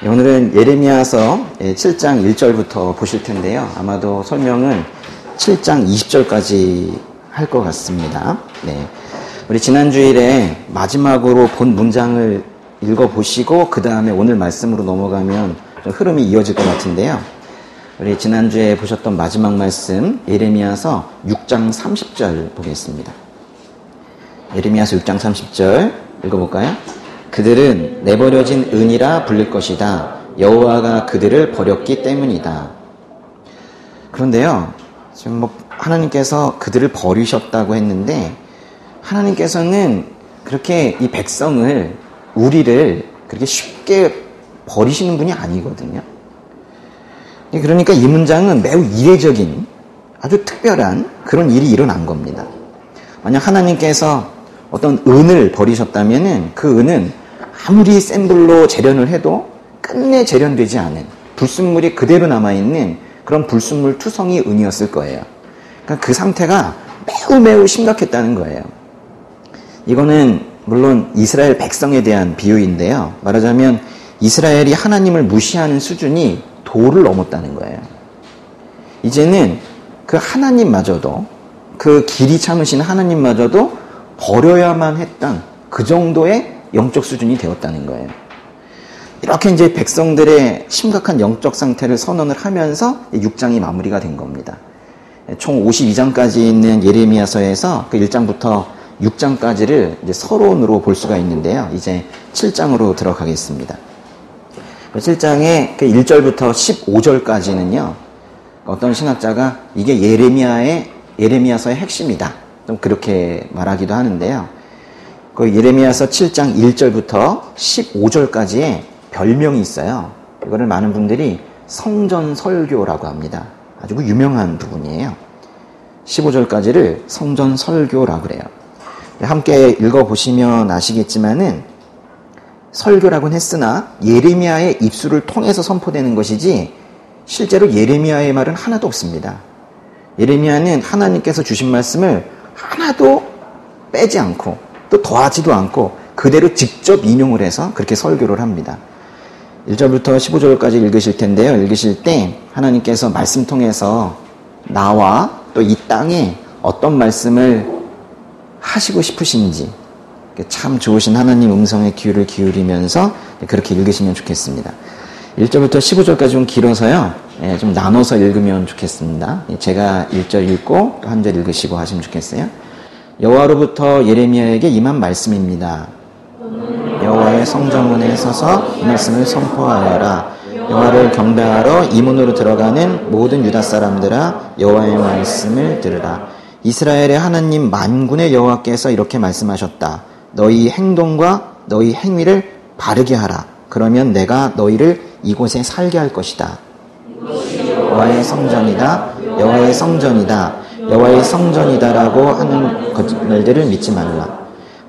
오늘은 예레미야서 7장 1절부터 보실 텐데요. 아마도 설명은 7장 20절까지 할 것 같습니다. 네. 우리 지난 주일에 마지막으로 본 문장을 읽어보시고 그 다음에 오늘 말씀으로 넘어가면 좀 흐름이 이어질 것 같은데요. 우리 지난주에 보셨던 마지막 말씀 예레미야서 6장 30절 보겠습니다. 예레미야서 6장 30절 읽어볼까요? 그들은 내버려진 은이라 불릴 것이다. 여호와가 그들을 버렸기 때문이다. 그런데요, 지금 하나님께서 그들을 버리셨다고 했는데 하나님께서는 그렇게 이 백성을, 우리를 그렇게 쉽게 버리시는 분이 아니거든요. 그러니까 이 문장은 매우 이례적인, 아주 특별한 그런 일이 일어난 겁니다. 만약 하나님께서 어떤 은을 버리셨다면은 그 은은 아무리 센 불로 재련을 해도 끝내 재련되지 않은 불순물이 그대로 남아있는 그런 불순물 투성이 은이었을 거예요. 그러니까 그 상태가 매우 심각했다는 거예요. 이거는 물론 이스라엘 백성에 대한 비유인데요. 말하자면 이스라엘이 하나님을 무시하는 수준이 도를 넘었다는 거예요. 이제는 그 하나님마저도, 그 길이 참으신 하나님마저도 버려야만 했던 그 정도의 영적 수준이 되었다는 거예요. 이렇게 이제 백성들의 심각한 영적 상태를 선언을 하면서 6장이 마무리가 된 겁니다. 총 52장까지 있는 예레미야서에서 그 1장부터 6장까지를 이제 서론으로 볼 수가 있는데요. 이제 7장으로 들어가겠습니다. 7장의 그 1절부터 15절까지는요. 어떤 신학자가 이게 예레미야서의 핵심이다. 좀 그렇게 말하기도 하는데요. 그 예레미야서 7장 1절부터 15절까지의 별명이 있어요. 이거를 많은 분들이 성전설교라고 합니다. 아주 유명한 부분이에요. 15절까지를 성전설교라고 그래요. 함께 읽어보시면 아시겠지만은 설교라고는 했으나 예레미야의 입술을 통해서 선포되는 것이지 실제로 예레미야의 말은 하나도 없습니다. 예레미야는 하나님께서 주신 말씀을 하나도 빼지 않고 또 더하지도 않고 그대로 직접 인용을 해서 그렇게 설교를 합니다. 1절부터 15절까지 읽으실 텐데요. 읽으실 때 하나님께서 말씀 통해서 나와 또 이 땅에 어떤 말씀을 하시고 싶으신지 참 좋으신 하나님 음성에 귀를 기울이면서 그렇게 읽으시면 좋겠습니다. 1절부터 15절까지 좀 길어서요. 좀 나눠서 읽으면 좋겠습니다. 제가 1절 읽고 또 한 절 읽으시고 하시면 좋겠어요. 여호와로부터 예레미야에게 임한 말씀입니다. 여호와의 성전문에 서서 이 말씀을 선포하여라. 여호와를 경배하러 이 문으로 들어가는 모든 유다 사람들아, 여호와의 말씀을 들으라. 이스라엘의 하나님 만군의 여호와께서 이렇게 말씀하셨다. 너희 행동과 너희 행위를 바르게 하라. 그러면 내가 너희를 이곳에 살게 할 것이다. 여호와의 성전이다. 여호와의 성전이다. 여호와의 성전이다라고 하는 말들을 믿지 말라.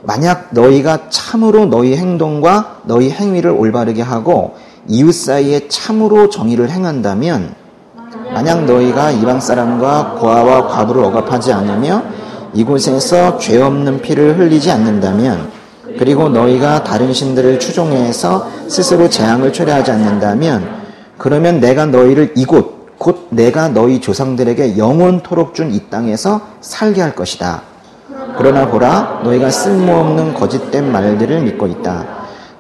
만약 너희가 참으로 너희 행동과 너희 행위를 올바르게 하고 이웃 사이에 참으로 정의를 행한다면, 만약 너희가 이방 사람과 고아와 과부를 억압하지 않으며 이곳에서 죄 없는 피를 흘리지 않는다면, 그리고 너희가 다른 신들을 추종해서 스스로 재앙을 초래하지 않는다면, 그러면 내가 너희를 이곳 곧 내가 너희 조상들에게 영원토록 준 이 땅에서 살게 할 것이다. 그러나 보라, 너희가 쓸모없는 거짓된 말들을 믿고 있다.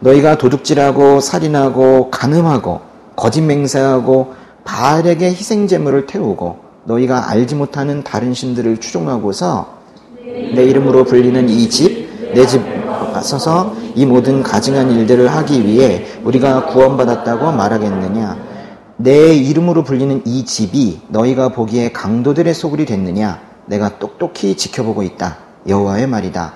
너희가 도둑질하고 살인하고 간음하고 거짓 맹세하고 바알에게 희생제물을 태우고 너희가 알지 못하는 다른 신들을 추종하고서 내 이름으로 불리는 이 집, 내 집 서서 이 모든 가증한 일들을 하기 위해 우리가 구원받았다고 말하겠느냐? 내 이름으로 불리는 이 집이 너희가 보기에 강도들의 소굴이 됐느냐? 내가 똑똑히 지켜보고 있다. 여호와의 말이다.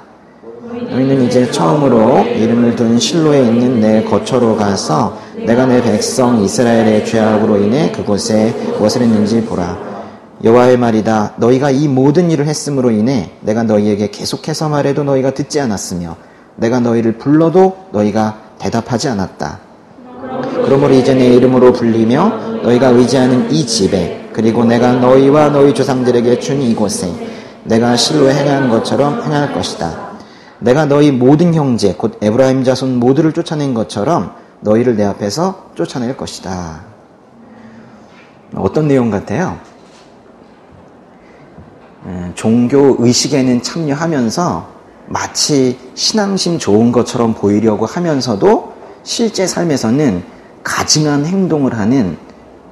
너희는 이제 처음으로 이름을 둔 실로에 있는 내 거처로 가서 내가 내 백성 이스라엘의 죄악으로 인해 그곳에 무엇을 했는지 보라. 여호와의 말이다. 너희가 이 모든 일을 했음으로 인해 내가 너희에게 계속해서 말해도 너희가 듣지 않았으며 내가 너희를 불러도 너희가 대답하지 않았다. 그러므로 이제 내 이름으로 불리며 너희가 의지하는 이 집에, 그리고 내가 너희와 너희 조상들에게 준 이곳에 내가 실로에 행한 것처럼 행할 것이다. 내가 너희 모든 형제 곧 에브라임 자손 모두를 쫓아낸 것처럼 너희를 내 앞에서 쫓아낼 것이다. 어떤 내용 같아요? 종교 의식에는 참여하면서 마치 신앙심 좋은 것처럼 보이려고 하면서도 실제 삶에서는 가증한 행동을 하는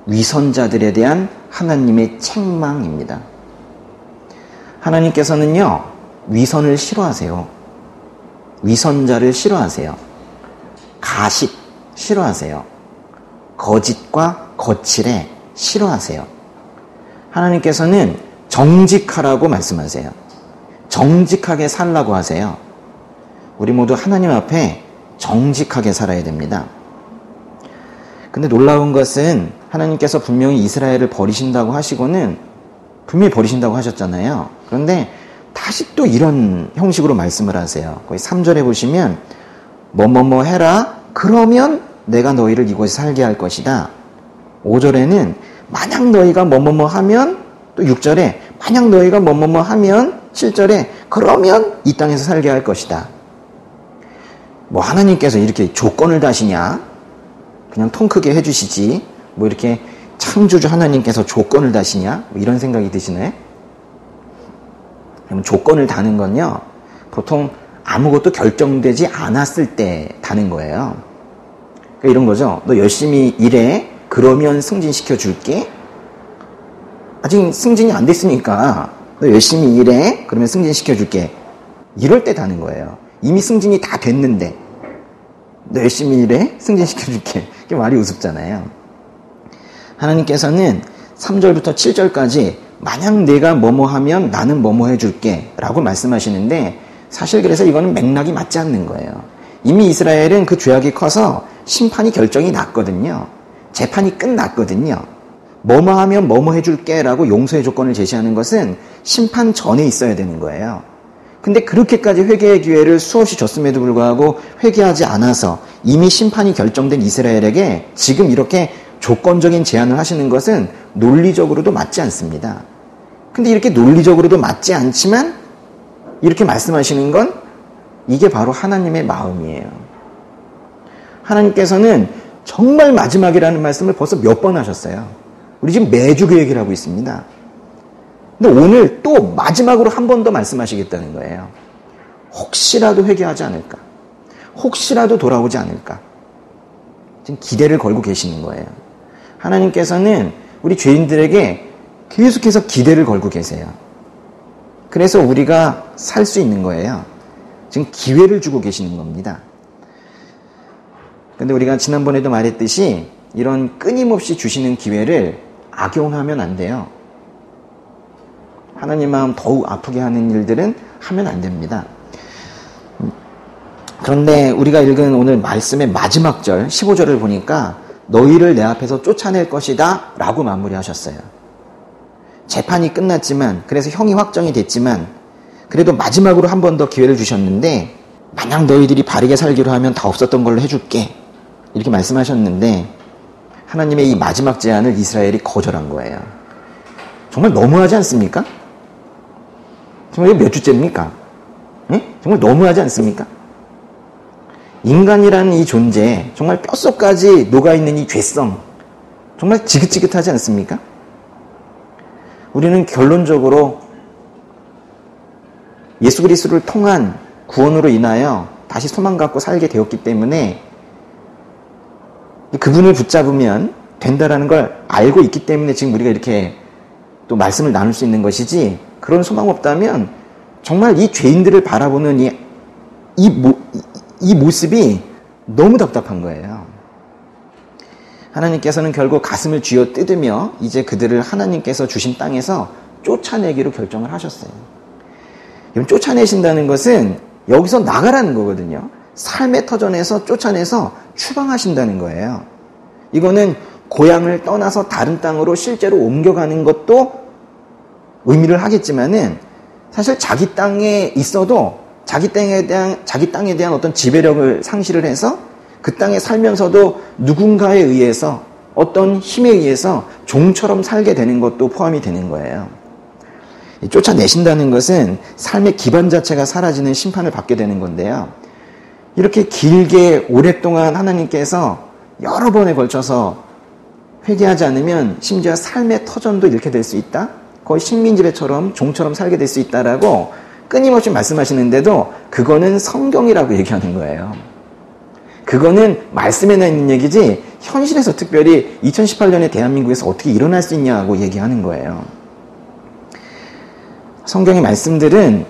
위선자들에 대한 하나님의 책망입니다. 하나님께서는요, 위선을 싫어하세요. 위선자를 싫어하세요. 가식 싫어하세요. 거짓과 거칠에 싫어하세요. 하나님께서는 정직하라고 말씀하세요. 정직하게 살라고 하세요. 우리 모두 하나님 앞에 정직하게 살아야 됩니다. 근데 놀라운 것은 하나님께서 분명히 이스라엘을 버리신다고 하시고는 분명히 버리신다고 하셨잖아요. 그런데 다시 또 이런 형식으로 말씀을 하세요. 거기 3절에 보시면 뭐뭐뭐 해라 그러면 내가 너희를 이곳에 살게 할 것이다. 5절에는 만약 너희가 뭐뭐뭐 하면, 또 6절에 만약 너희가 뭐뭐뭐 하면, 7절에 그러면 이 땅에서 살게 할 것이다. 뭐 하나님께서 이렇게 조건을 다시냐? 그냥 통 크게 해주시지 뭐 이렇게 창조주 하나님께서 조건을 다시냐? 뭐 이런 생각이 드시네. 그럼 조건을 다는 건요, 보통 아무것도 결정되지 않았을 때 다는 거예요. 그러니까 이런 거죠. 너 열심히 일해. 그러면 승진시켜 줄게. 아직 승진이 안 됐으니까 너 열심히 일해. 그러면 승진시켜 줄게. 이럴 때 다는 거예요. 이미 승진이 다 됐는데 너 열심히 일해. 승진시켜 줄게. 이게 말이 우습잖아요. 하나님께서는 3절부터 7절까지 만약 내가 뭐뭐 하면 나는 뭐뭐 해줄게 라고 말씀하시는데, 사실 그래서 이거는 맥락이 맞지 않는 거예요. 이미 이스라엘은 그 죄악이 커서 심판이 결정이 났거든요. 재판이 끝났거든요. 뭐뭐 하면 뭐뭐 해줄게 라고 용서의 조건을 제시하는 것은 심판 전에 있어야 되는 거예요. 근데 그렇게까지 회개의 기회를 수없이 줬음에도 불구하고 회개하지 않아서 이미 심판이 결정된 이스라엘에게 지금 이렇게 조건적인 제안을 하시는 것은 논리적으로도 맞지 않습니다. 근데 이렇게 논리적으로도 맞지 않지만 이렇게 말씀하시는 건 이게 바로 하나님의 마음이에요. 하나님께서는 정말 마지막이라는 말씀을 벌써 몇 번 하셨어요. 우리 지금 매주 그 얘기를 하고 있습니다. 근데 오늘 또 마지막으로 한 번 더 말씀하시겠다는 거예요. 혹시라도 회개하지 않을까? 혹시라도 돌아오지 않을까? 지금 기대를 걸고 계시는 거예요. 하나님께서는 우리 죄인들에게 계속해서 기대를 걸고 계세요. 그래서 우리가 살 수 있는 거예요. 지금 기회를 주고 계시는 겁니다. 근데 우리가 지난번에도 말했듯이 이런 끊임없이 주시는 기회를 악용하면 안 돼요. 하나님 마음 더욱 아프게 하는 일들은 하면 안 됩니다. 그런데 우리가 읽은 오늘 말씀의 마지막 절 15절을 보니까 너희를 내 앞에서 쫓아낼 것이다 라고 마무리하셨어요. 재판이 끝났지만, 그래서 형이 확정이 됐지만 그래도 마지막으로 한 번 더 기회를 주셨는데, 만약 너희들이 바르게 살기로 하면 다 없었던 걸로 해줄게 이렇게 말씀하셨는데, 하나님의 이 마지막 제안을 이스라엘이 거절한 거예요. 정말 너무하지 않습니까? 정말 이거 몇 주째입니까? 네? 정말 너무하지 않습니까? 인간이라는 이 존재, 정말 뼛속까지 녹아있는 이 죄성, 정말 지긋지긋하지 않습니까? 우리는 결론적으로 예수 그리스도를 통한 구원으로 인하여 다시 소망 갖고 살게 되었기 때문에 그분을 붙잡으면 된다라는 걸 알고 있기 때문에 지금 우리가 이렇게 또 말씀을 나눌 수 있는 것이지, 그런 소망 없다면 정말 이 죄인들을 바라보는 이 모습이 너무 답답한 거예요. 하나님께서는 결국 가슴을 쥐어 뜯으며 이제 그들을 하나님께서 주신 땅에서 쫓아내기로 결정을 하셨어요. 쫓아내신다는 것은 여기서 나가라는 거거든요. 삶의 터전에서 쫓아내서 추방하신다는 거예요. 이거는 고향을 떠나서 다른 땅으로 실제로 옮겨가는 것도 의미를 하겠지만은, 사실 자기 땅에 있어도 자기 땅에 대한 어떤 지배력을 상실을 해서 그 땅에 살면서도 누군가에 의해서, 어떤 힘에 의해서 종처럼 살게 되는 것도 포함이 되는 거예요. 쫓아내신다는 것은 삶의 기반 자체가 사라지는 심판을 받게 되는 건데요. 이렇게 길게 오랫동안 하나님께서 여러 번에 걸쳐서 회개하지 않으면 심지어 삶의 터전도 잃게 될 수 있다. 거의 식민지배처럼 종처럼 살게 될 수 있다라고 끊임없이 말씀하시는데도 그거는 성경이라고 얘기하는 거예요. 그거는 말씀에 있는 얘기지 현실에서 특별히 2018년에 대한민국에서 어떻게 일어날 수 있냐고 얘기하는 거예요. 성경의 말씀들은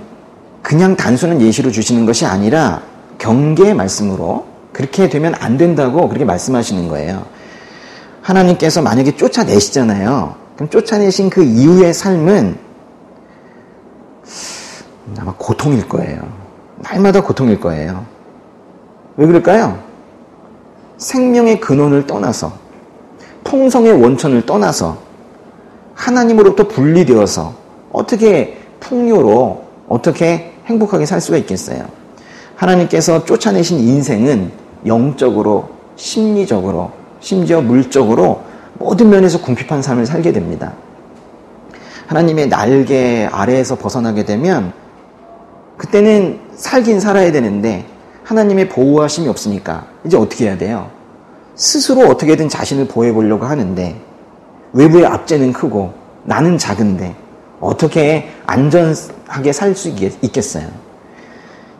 그냥 단순한 예시로 주시는 것이 아니라 경계의 말씀으로 그렇게 되면 안 된다고 그렇게 말씀하시는 거예요. 하나님께서 만약에 쫓아내시잖아요. 그럼 쫓아내신 그 이후의 삶은 아마 고통일 거예요. 날마다 고통일 거예요. 왜 그럴까요? 생명의 근원을 떠나서, 통성의 원천을 떠나서, 하나님으로부터 분리되어서 어떻게 풍요로, 어떻게 행복하게 살 수가 있겠어요? 하나님께서 쫓아내신 인생은 영적으로, 심리적으로, 심지어 물적으로 모든 면에서 궁핍한 삶을 살게 됩니다. 하나님의 날개 아래에서 벗어나게 되면 그때는 살긴 살아야 되는데 하나님의 보호하심이 없으니까 이제 어떻게 해야 돼요? 스스로 어떻게든 자신을 보호해보려고 하는데 외부의 압제는 크고 나는 작은데 어떻게 안전하게 살 수 있겠어요?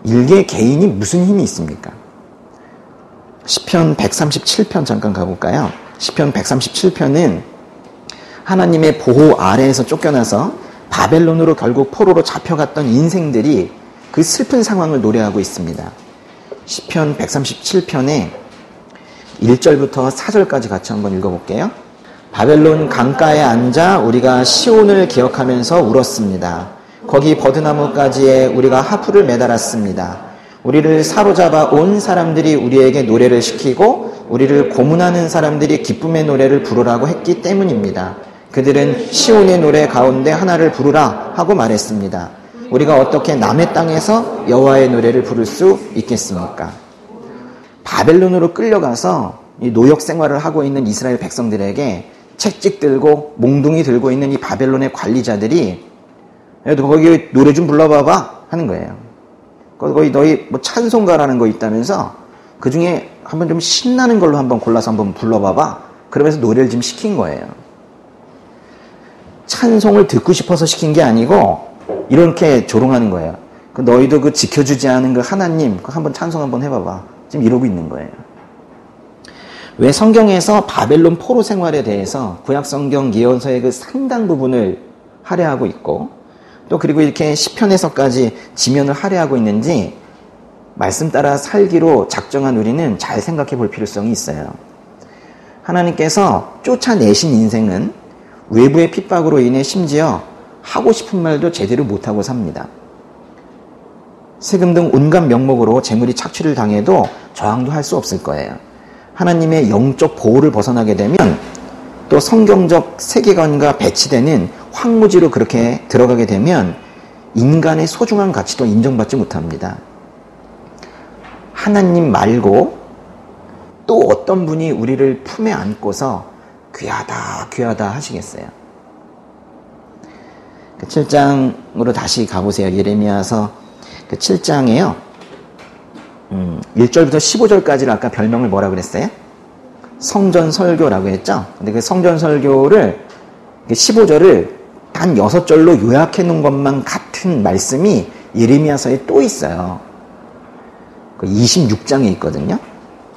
일개 개인이 무슨 힘이 있습니까? 시편 137편 잠깐 가볼까요? 시편 137편은 하나님의 보호 아래에서 쫓겨나서 바벨론으로 결국 포로로 잡혀갔던 인생들이 그 슬픈 상황을 노래하고 있습니다. 시편 137편에 1절부터 4절까지 같이 한번 읽어볼게요. 바벨론 강가에 앉아 우리가 시온을 기억하면서 울었습니다. 거기 버드나무가지에 우리가 하프를 매달았습니다. 우리를 사로잡아 온 사람들이 우리에게 노래를 시키고 우리를 고문하는 사람들이 기쁨의 노래를 부르라고 했기 때문입니다. 그들은 시온의 노래 가운데 하나를 부르라 하고 말했습니다. 우리가 어떻게 남의 땅에서 여호와의 노래를 부를 수 있겠습니까? 바벨론으로 끌려가서 이 노역 생활을 하고 있는 이스라엘 백성들에게 채찍 들고 몽둥이 들고 있는 이 바벨론의 관리자들이 거기 노래 좀 불러봐봐 하는 거예요. 거기 너희 뭐 찬송가라는 거 있다면서 그 중에 한번 좀 신나는 걸로 한번 골라서 한번 불러봐봐. 그러면서 노래를 좀 시킨 거예요. 찬송을 듣고 싶어서 시킨 게 아니고 이렇게 조롱하는 거예요. 너희도 그 지켜주지 않은 그 하나님 한번 찬송 한번 해봐봐. 지금 이러고 있는 거예요. 왜 성경에서 바벨론 포로 생활에 대해서 구약성경 예언서의 그 상당 부분을 할애하고 있고 또 그리고 이렇게 시편에서까지 지면을 할애하고 있는지 말씀 따라 살기로 작정한 우리는 잘 생각해 볼 필요성이 있어요. 하나님께서 쫓아내신 인생은 외부의 핍박으로 인해 심지어 하고 싶은 말도 제대로 못하고 삽니다. 세금 등 온갖 명목으로 재물이 착취를 당해도 저항도 할 수 없을 거예요. 하나님의 영적 보호를 벗어나게 되면 또 성경적 세계관과 배치되는 황무지로 그렇게 들어가게 되면 인간의 소중한 가치도 인정받지 못합니다. 하나님 말고 또 어떤 분이 우리를 품에 안고서 귀하다 귀하다 하시겠어요? 7장으로 다시 가보세요. 예레미야서 7장에요. 1절부터 15절까지를 아까 별명을 뭐라 그랬어요? 성전설교라고 했죠? 근데 그 성전설교를 15절을 단 6절로 요약해 놓은 것만 같은 말씀이 예레미야서에 또 있어요. 26장에 있거든요.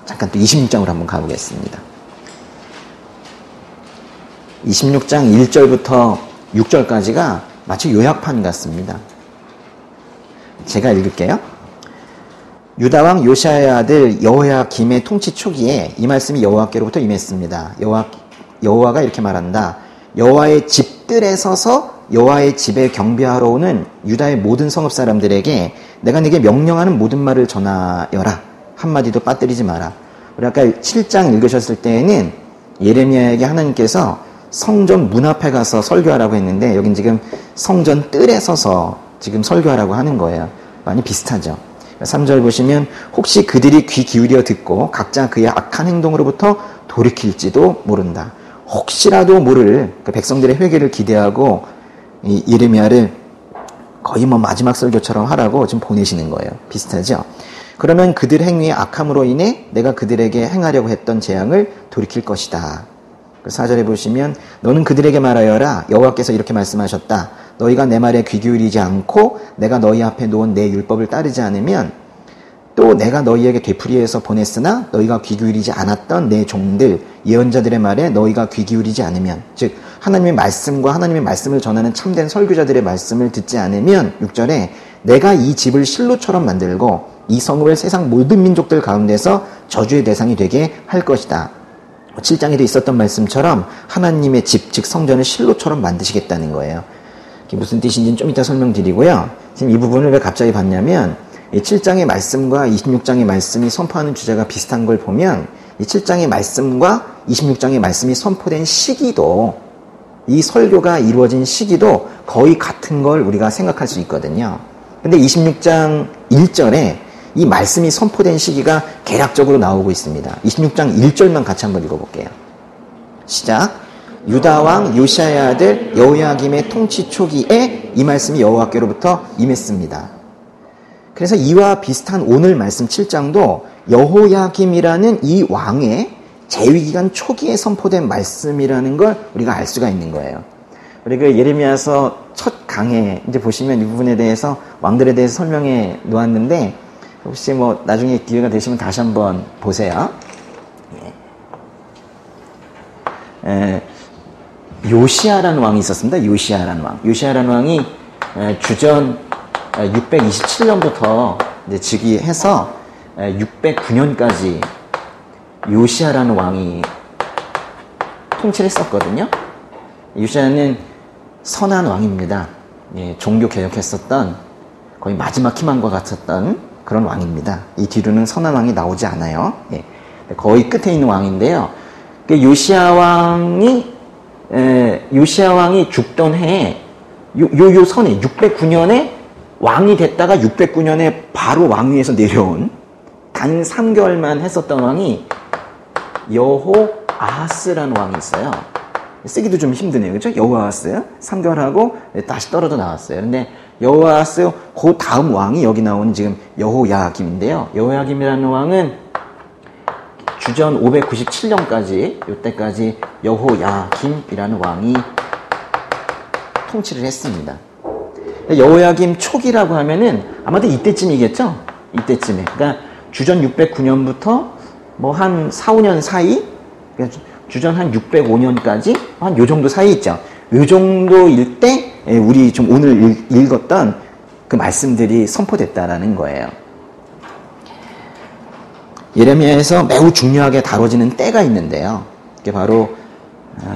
잠깐 또 26장으로 한번 가보겠습니다. 26장 1절부터 6절까지가 마치 요약판 같습니다. 제가 읽을게요. 유다왕 요시야의 아들 여호야김의 통치 초기에 이 말씀이 여호와께로부터 임했습니다. 여호와가 이렇게 말한다. 여호와의 집들에 서서 여호와의 집에 경배하러 오는 유다의 모든 성읍 사람들에게 내가 네게 명령하는 모든 말을 전하여라. 한마디도 빠뜨리지 마라. 우리 아까 7장 읽으셨을 때에는 예레미야에게 하나님께서 성전 문 앞에 가서 설교하라고 했는데 여긴 지금 성전 뜰에 서서 지금 설교하라고 하는 거예요. 많이 비슷하죠. 3절 보시면 혹시 그들이 귀 기울여 듣고 각자 그의 악한 행동으로부터 돌이킬지도 모른다. 혹시라도 모를 그 백성들의 회개를 기대하고 이 예레미야를 거의 뭐 마지막 설교처럼 하라고 지금 보내시는 거예요. 비슷하죠? 그러면 그들 행위의 악함으로 인해 내가 그들에게 행하려고 했던 재앙을 돌이킬 것이다. 4절에 보시면 너는 그들에게 말하여라. 여호와께서 이렇게 말씀하셨다. 너희가 내 말에 귀 기울이지 않고 내가 너희 앞에 놓은 내 율법을 따르지 않으면 또 내가 너희에게 되풀이해서 보냈으나 너희가 귀 기울이지 않았던 내 종들 예언자들의 말에 너희가 귀 기울이지 않으면, 즉 하나님의 말씀과 하나님의 말씀을 전하는 참된 설교자들의 말씀을 듣지 않으면 6절에 내가 이 집을 실로처럼 만들고 이 성읍을 세상 모든 민족들 가운데서 저주의 대상이 되게 할 것이다. 7장에도 있었던 말씀처럼 하나님의 집, 즉 성전을 실로처럼 만드시겠다는 거예요. 이게 무슨 뜻인지는 좀 이따 설명드리고요. 지금 이 부분을 왜 갑자기 봤냐면 이 7장의 말씀과 26장의 말씀이 선포하는 주제가 비슷한 걸 보면 이 7장의 말씀과 26장의 말씀이 선포된 시기도, 이 설교가 이루어진 시기도 거의 같은 걸 우리가 생각할 수 있거든요. 근데 26장 1절에 이 말씀이 선포된 시기가 개략적으로 나오고 있습니다. 26장 1절만 같이 한번 읽어볼게요. 시작. 유다 왕 요시야의 아들 여호야김의 통치 초기에 이 말씀이 여호와께로부터 임했습니다. 그래서 이와 비슷한 오늘 말씀 7장도 여호야김이라는 이 왕의 재위기간 초기에 선포된 말씀이라는 걸 우리가 알 수가 있는 거예요. 우리 그 예레미야서 첫 강해 이제 보시면 이 부분에 대해서 왕들에 대해서 설명해 놓았는데 혹시 뭐 나중에 기회가 되시면 다시 한번 보세요. 요시야라는 왕이 있었습니다. 요시야라는 왕. 요시야라는 왕이 주전 627년부터 이제 즉위해서 609년까지 요시야라는 왕이 통치를 했었거든요. 요시야는 선한 왕입니다. 예, 종교 개혁했었던 거의 마지막 희망과 같았던 그런 왕입니다. 이 뒤로는 선한 왕이 나오지 않아요. 예, 거의 끝에 있는 왕인데요. 요시야 왕이 죽던 해에 요 선에 609년에 왕이 됐다가 609년에 바로 왕위에서 내려온 단 3개월만 했었던 왕이 여호아하스라는 왕이 있어요. 쓰기도 좀 힘드네요. 그렇죠? 여호아하스 3개월 하고 다시 떨어져 나왔어요. 근데 여호아하스 그 다음 왕이 여기 나오는 지금 여호야김인데요. 여호야김이라는 왕은 주전 597년까지 이때까지 여호야김이라는 왕이 통치를 했습니다. 여호야김 초기라고 하면은 아마도 이때쯤이겠죠? 이때쯤에. 그러니까 주전 609년부터 뭐 한 4, 5년 사이, 그러니까 주전 한 605년까지 한 요 정도 사이 있죠. 요 정도일 때 우리 좀 오늘 읽었던 그 말씀들이 선포됐다라는 거예요. 예레미야에서 매우 중요하게 다뤄지는 때가 있는데요. 이게 바로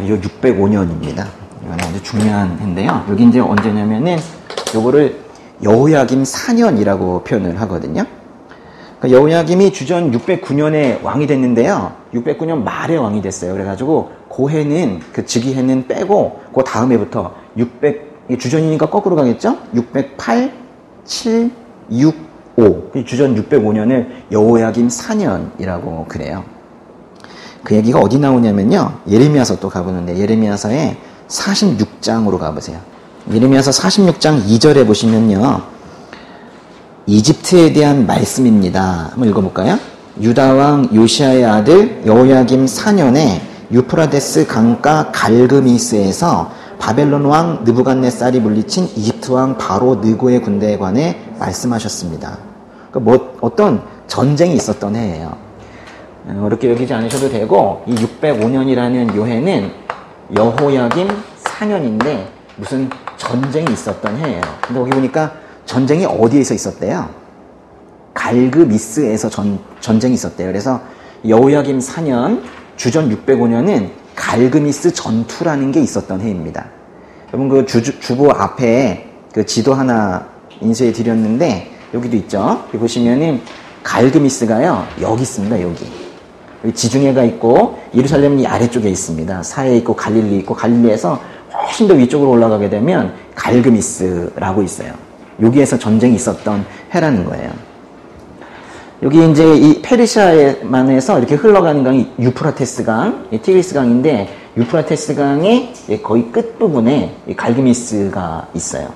요 605년입니다. 이건 아주 중요한 해인데요. 여기 이제 언제냐면은 요거를 여호야김 4년이라고 표현을 하거든요. 그러니까 여호야김이 주전 609년에 왕이 됐는데요. 609년 말에 왕이 됐어요. 그래가지고 그 해는, 그 즉위해는 빼고 그 다음 해부터 주전이니까 거꾸로 가겠죠? 608, 7, 6, 5. 주전 605년을 여호야김 4년이라고 그래요. 그 얘기가 어디 나오냐면요. 예레미야서 또 가보는데 예레미야서에 46장으로 가보세요. 예레미야서 46장 2절에 보시면요. 이집트에 대한 말씀입니다. 한번 읽어볼까요? 유다 왕 요시야의 아들 여호야김 4년에 유프라데스 강가 갈그미스에서 바벨론 왕 느부갓네살이 물리친 이집트 왕 바로 느고의 군대에 관해 말씀하셨습니다. 그러니까 어떤 전쟁이 있었던 해예요. 어렵게 여기지 않으셔도 되고 이 605년이라는 요 해는 여호야김 4년인데 무슨 전쟁이 있었던 해예요. 근데 거기 보니까 전쟁이 어디에서 있었대요? 갈그미스에서 전쟁이 있었대요. 그래서 여호야김 4년 주전 605년은 갈그미스 전투라는 게 있었던 해입니다. 여러분 그 주보 앞에 그 지도 하나 인쇄해 드렸는데 여기도 있죠. 여기 보시면은 갈그미스가요 여기 있습니다. 여기 지중해가 있고 예루살렘은 이 아래쪽에 있습니다. 사해에 있고 갈릴리 있고 갈릴리에서 훨씬 더 위쪽으로 올라가게 되면 갈그미스라고 있어요. 여기에서 전쟁이 있었던 해라는 거예요. 여기 이제 이 페르시아에만 해서 이렇게 흘러가는 강이 유프라테스 강, 티그리스 강인데 유프라테스 강의 거의 끝부분에 이 갈그미스가 있어요.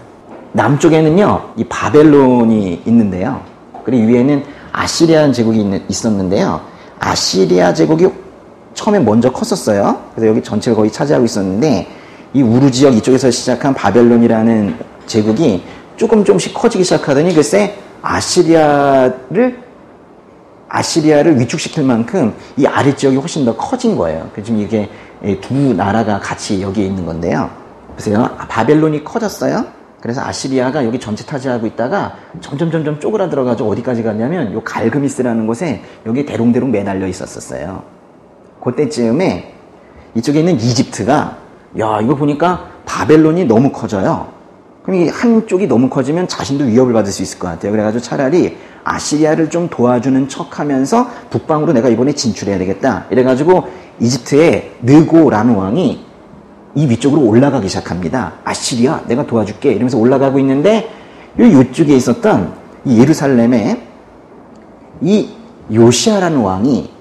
남쪽에는요, 이 바벨론이 있는데요. 그리고 위에는 아시리아 제국이 있었는데요. 아시리아 제국이 처음에 먼저 컸었어요. 그래서 여기 전체를 거의 차지하고 있었는데 이 우루 지역 이쪽에서 시작한 바벨론이라는 제국이 조금씩 커지기 시작하더니 글쎄 아시리아를 위축시킬 만큼 이 아랫지역이 훨씬 더 커진 거예요. 지금 이게 두 나라가 같이 여기에 있는 건데요. 보세요. 바벨론이 커졌어요. 그래서 아시리아가 여기 전체 차지하고 있다가 점점 쪼그라들어가지고 어디까지 갔냐면 요 갈그미스라는 곳에 여기 대롱대롱 매달려 있었어요. 그때쯤에 이쪽에 있는 이집트가 야 이거 보니까 바벨론이 너무 커져요. 그럼 이 한쪽이 너무 커지면 자신도 위협을 받을 수 있을 것 같아요. 그래가지고 차라리 아시리아를 좀 도와주는 척하면서 북방으로 내가 이번에 진출해야 되겠다. 이래가지고 이집트의 느고라는 왕이 이 위쪽으로 올라가기 시작합니다. 아시리아 내가 도와줄게 이러면서 올라가고 있는데 이쪽에 있었던 이 예루살렘에 이 요시아라는 왕이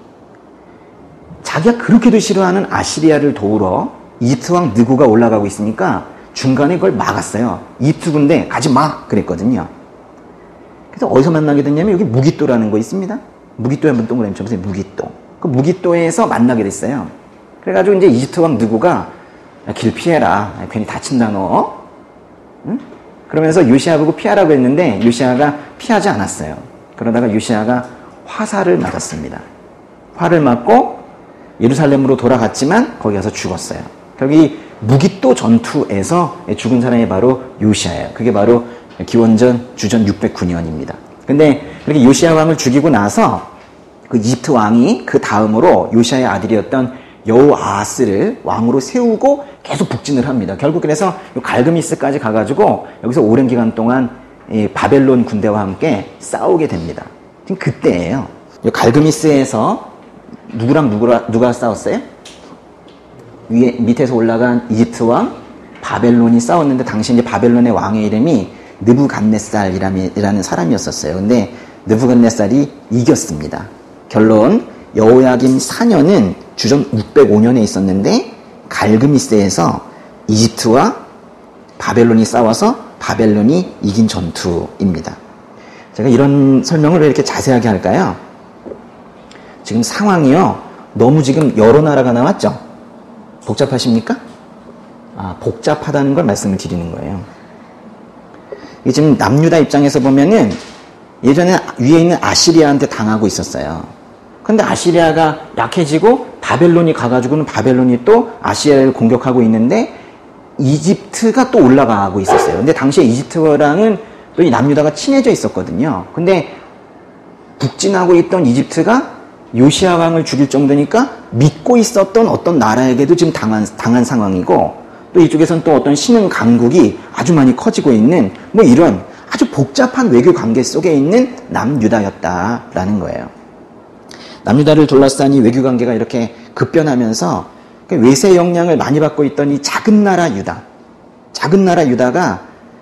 자기가 그렇게도 싫어하는 아시리아를 도우러 이집트 왕 느고가 올라가고 있으니까 중간에 그걸 막았어요. 이집트 군대 가지 마 그랬거든요. 그래서 어디서 만나게 됐냐면 여기 무기또라는 거 있습니다. 무기또에 한번 동그라미 쳐보세요. 무기또. 그 무기또에서 만나게 됐어요. 그래가지고 이제 이집트 왕 느고가 길 피해라. 괜히 다친다 너. 응? 그러면서 요시아 보고 피하라고 했는데 요시아가 피하지 않았어요. 그러다가 요시아가 화살을 맞았습니다. 화를 맞고 예루살렘으로 돌아갔지만 거기 가서 죽었어요. 결국 이 무기또 전투에서 죽은 사람이 바로 요시아예요. 그게 바로 기원전 주전 609년입니다. 근데 그렇게 요시아 왕을 죽이고 나서 그 이집트 왕이 그 다음으로 요시아의 아들이었던 여호아하스를 왕으로 세우고 계속 북진을 합니다. 결국 그래서 갈그미스까지 가가지고 여기서 오랜 기간 동안 바벨론 군대와 함께 싸우게 됩니다. 지금 그때예요. 갈그미스에서 누가 싸웠어요? 밑에서 올라간 이집트 왕 바벨론이 싸웠는데 당시 이제 바벨론의 왕의 이름이 느부갓네살이라는 사람이었었어요. 근데 느부갓네살이 이겼습니다. 결론 여호야김 4년은 주전 605년에 있었는데 갈그미스에서 이집트와 바벨론이 싸워서 바벨론이 이긴 전투입니다. 제가 이런 설명을 왜 이렇게 자세하게 할까요? 지금 상황이요. 너무 지금 여러 나라가 나왔죠? 복잡하십니까? 복잡하다는 걸 말씀을 드리는 거예요. 이게 지금 남유다 입장에서 보면은 예전에 위에 있는 아시리아한테 당하고 있었어요. 근데 아시리아가 약해지고 바벨론이 가가지고는 바벨론이 또 아시리아를 공격하고 있는데 이집트가 또 올라가고 있었어요. 근데 당시에 이집트랑은 또 이 남유다가 친해져 있었거든요. 근데 북진하고 있던 이집트가 요시아 왕을 죽일 정도니까 믿고 있었던 어떤 나라에게도 지금 당한 상황이고 또 이쪽에서는 또 어떤 신흥 강국이 아주 많이 커지고 있는 뭐 이런 아주 복잡한 외교 관계 속에 있는 남유다였다라는 거예요. 남유다를 둘러싼 이 외교 관계가 이렇게 급변하면서 외세 영향을 많이 받고 있던 이 작은 나라 유다가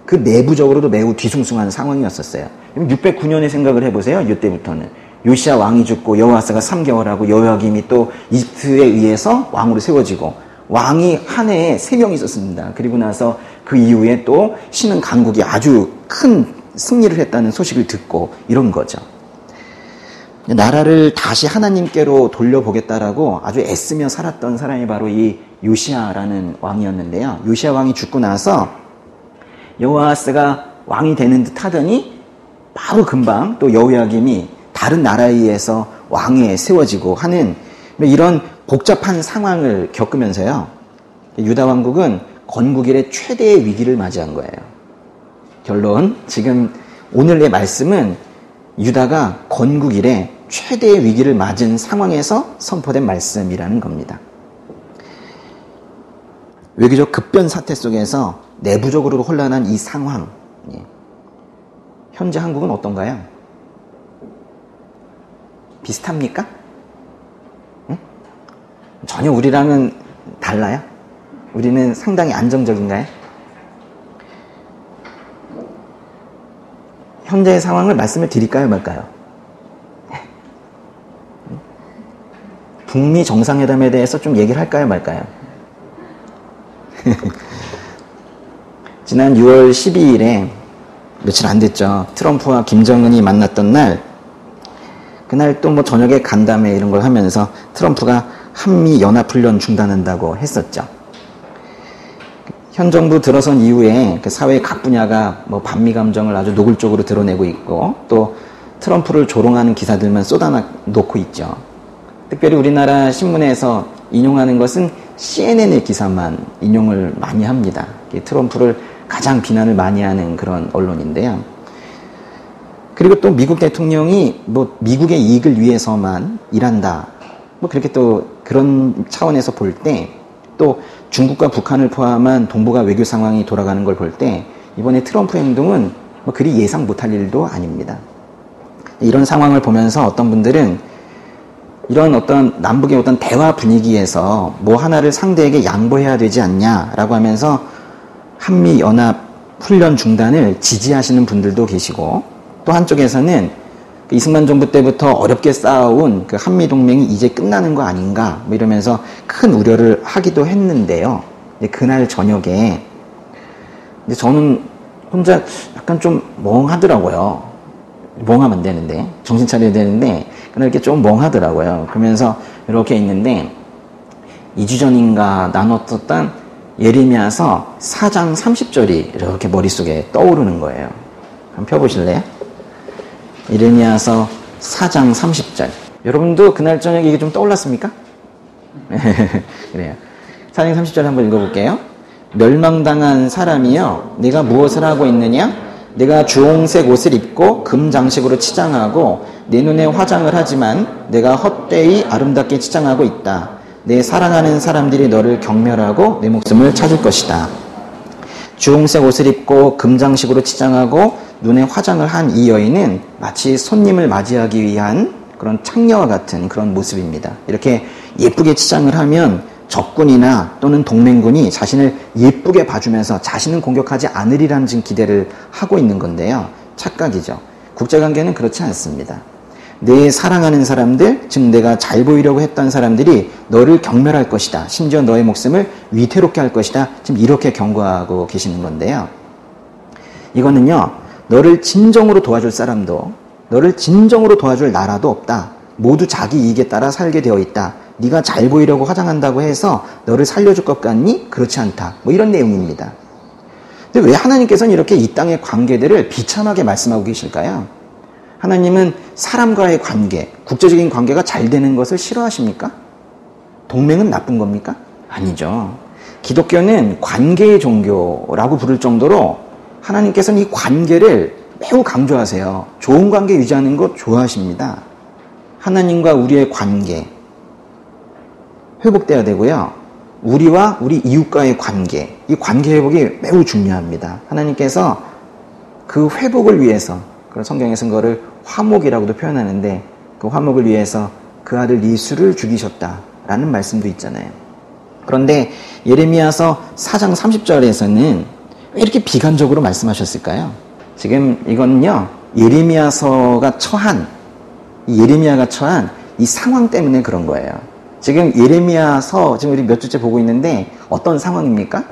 그 내부적으로도 매우 뒤숭숭한 상황이었었어요. 609년에 생각을 해보세요. 이때부터는 요시아 왕이 죽고 여호아스가 3개월 하고 여호야김이 또 이집트에 의해서 왕으로 세워지고 왕이 한 해에 3명 있었습니다. 그리고 나서 그 이후에 또 신흥 강국이 아주 큰 승리를 했다는 소식을 듣고 이런 거죠. 나라를 다시 하나님께로 돌려보겠다라고 아주 애쓰며 살았던 사람이 바로 이 요시아라는 왕이었는데요. 요시아 왕이 죽고 나서 여호아스가 왕이 되는 듯 하더니 바로 금방 또 여호야김이 다른 나라에 의해서 왕에 세워지고 하는 이런 복잡한 상황을 겪으면서요. 유다 왕국은 건국 이래 최대의 위기를 맞이한 거예요. 결론, 지금 오늘의 말씀은 유다가 건국 이래 최대의 위기를 맞은 상황에서 선포된 말씀이라는 겁니다. 외교적 급변 사태 속에서 내부적으로도 혼란한 이 상황, 현재 한국은 어떤가요? 비슷합니까? 응? 전혀 우리랑은 달라요? 우리는 상당히 안정적인가요? 현재의 상황을 말씀을 드릴까요, 말까요? 북미 정상회담에 대해서 좀 얘기를 할까요, 말까요? 지난 6월 12일에 며칠 안 됐죠. 트럼프와 김정은이 만났던 날 그날 또 뭐 저녁에 간담회 이런 걸 하면서 트럼프가 한미 연합훈련 중단한다고 했었죠. 현 정부 들어선 이후에 그 사회 각 분야가 뭐 반미 감정을 아주 노골적으로 드러내고 있고 또 트럼프를 조롱하는 기사들만 쏟아놓고 있죠. 특별히 우리나라 신문에서 인용하는 것은 CNN의 기사만 인용을 많이 합니다. 트럼프를 가장 비난을 많이 하는 그런 언론인데요. 그리고 또 미국 대통령이 뭐 미국의 이익을 위해서만 일한다. 뭐 그렇게 또 그런 차원에서 볼 때 또 중국과 북한을 포함한 동북아 외교 상황이 돌아가는 걸 볼 때 이번에 트럼프 행동은 뭐 그리 예상 못할 일도 아닙니다. 이런 상황을 보면서 어떤 분들은 이런 어떤 남북의 어떤 대화 분위기에서 뭐 하나를 상대에게 양보해야 되지 않냐라고 하면서 한미 연합 훈련 중단을 지지하시는 분들도 계시고 또 한쪽에서는 이승만 정부 때부터 어렵게 쌓아온 그 한미 동맹이 이제 끝나는 거 아닌가 뭐 이러면서 큰 우려를 하기도 했는데요. 그날 저녁에 저는 혼자 약간 좀 멍하더라고요. 멍하면 안 되는데 정신 차려야 되는데 그날 이렇게 좀 멍하더라고요. 그러면서 이렇게 있는데 2주 전인가 나눴었던 예레미야서 4장 30절이 이렇게 머릿속에 떠오르는 거예요. 한번 펴보실래요? 예레미야서 4장 30절. 여러분도 그날 저녁에 이게 좀 떠올랐습니까? 그래요. 4장 30절 한번 읽어볼게요. 멸망당한 사람이여, 내가 무엇을 하고 있느냐? 내가 주홍색 옷을 입고 금장식으로 치장하고 내 눈에 화장을 하지만 내가 헛되이 아름답게 치장하고 있다. 내 사랑하는 사람들이 너를 경멸하고 내 목숨을 찾을 것이다. 주홍색 옷을 입고 금장식으로 치장하고 눈에 화장을 한 이 여인은 마치 손님을 맞이하기 위한 그런 창녀와 같은 그런 모습입니다. 이렇게 예쁘게 치장을 하면 적군이나 또는 동맹군이 자신을 예쁘게 봐주면서 자신은 공격하지 않으리라는 지금 기대를 하고 있는 건데요. 착각이죠. 국제관계는 그렇지 않습니다. 내 사랑하는 사람들, 즉 내가 잘 보이려고 했던 사람들이 너를 경멸할 것이다. 심지어 너의 목숨을 위태롭게 할 것이다. 지금 이렇게 경고하고 계시는 건데요. 이거는요, 너를 진정으로 도와줄 사람도, 너를 진정으로 도와줄 나라도 없다. 모두 자기 이익에 따라 살게 되어 있다. 네가 잘 보이려고 화장한다고 해서 너를 살려줄 것 같니? 그렇지 않다. 뭐 이런 내용입니다. 근데 왜 하나님께서는 이렇게 이 땅의 관계들을 비참하게 말씀하고 계실까요? 하나님은 사람과의 관계, 국제적인 관계가 잘 되는 것을 싫어하십니까? 동맹은 나쁜 겁니까? 아니죠. 기독교는 관계의 종교라고 부를 정도로 하나님께서는 이 관계를 매우 강조하세요. 좋은 관계 유지하는 것 좋아하십니다. 하나님과 우리의 관계 회복돼야 되고요. 우리와 우리 이웃과의 관계, 이 관계 회복이 매우 중요합니다. 하나님께서 그 회복을 위해서, 성경에서는 그거를 화목이라고도 표현하는데 그 화목을 위해서 그 아들 예수를 죽이셨다라는 말씀도 있잖아요. 그런데 예레미야서 4장 30절에서는 왜 이렇게 비관적으로 말씀하셨을까요? 지금 이거는요, 예레미야가 처한 이 상황 때문에 그런 거예요. 지금 예레미야서 지금 우리 몇 주째 보고 있는데 어떤 상황입니까?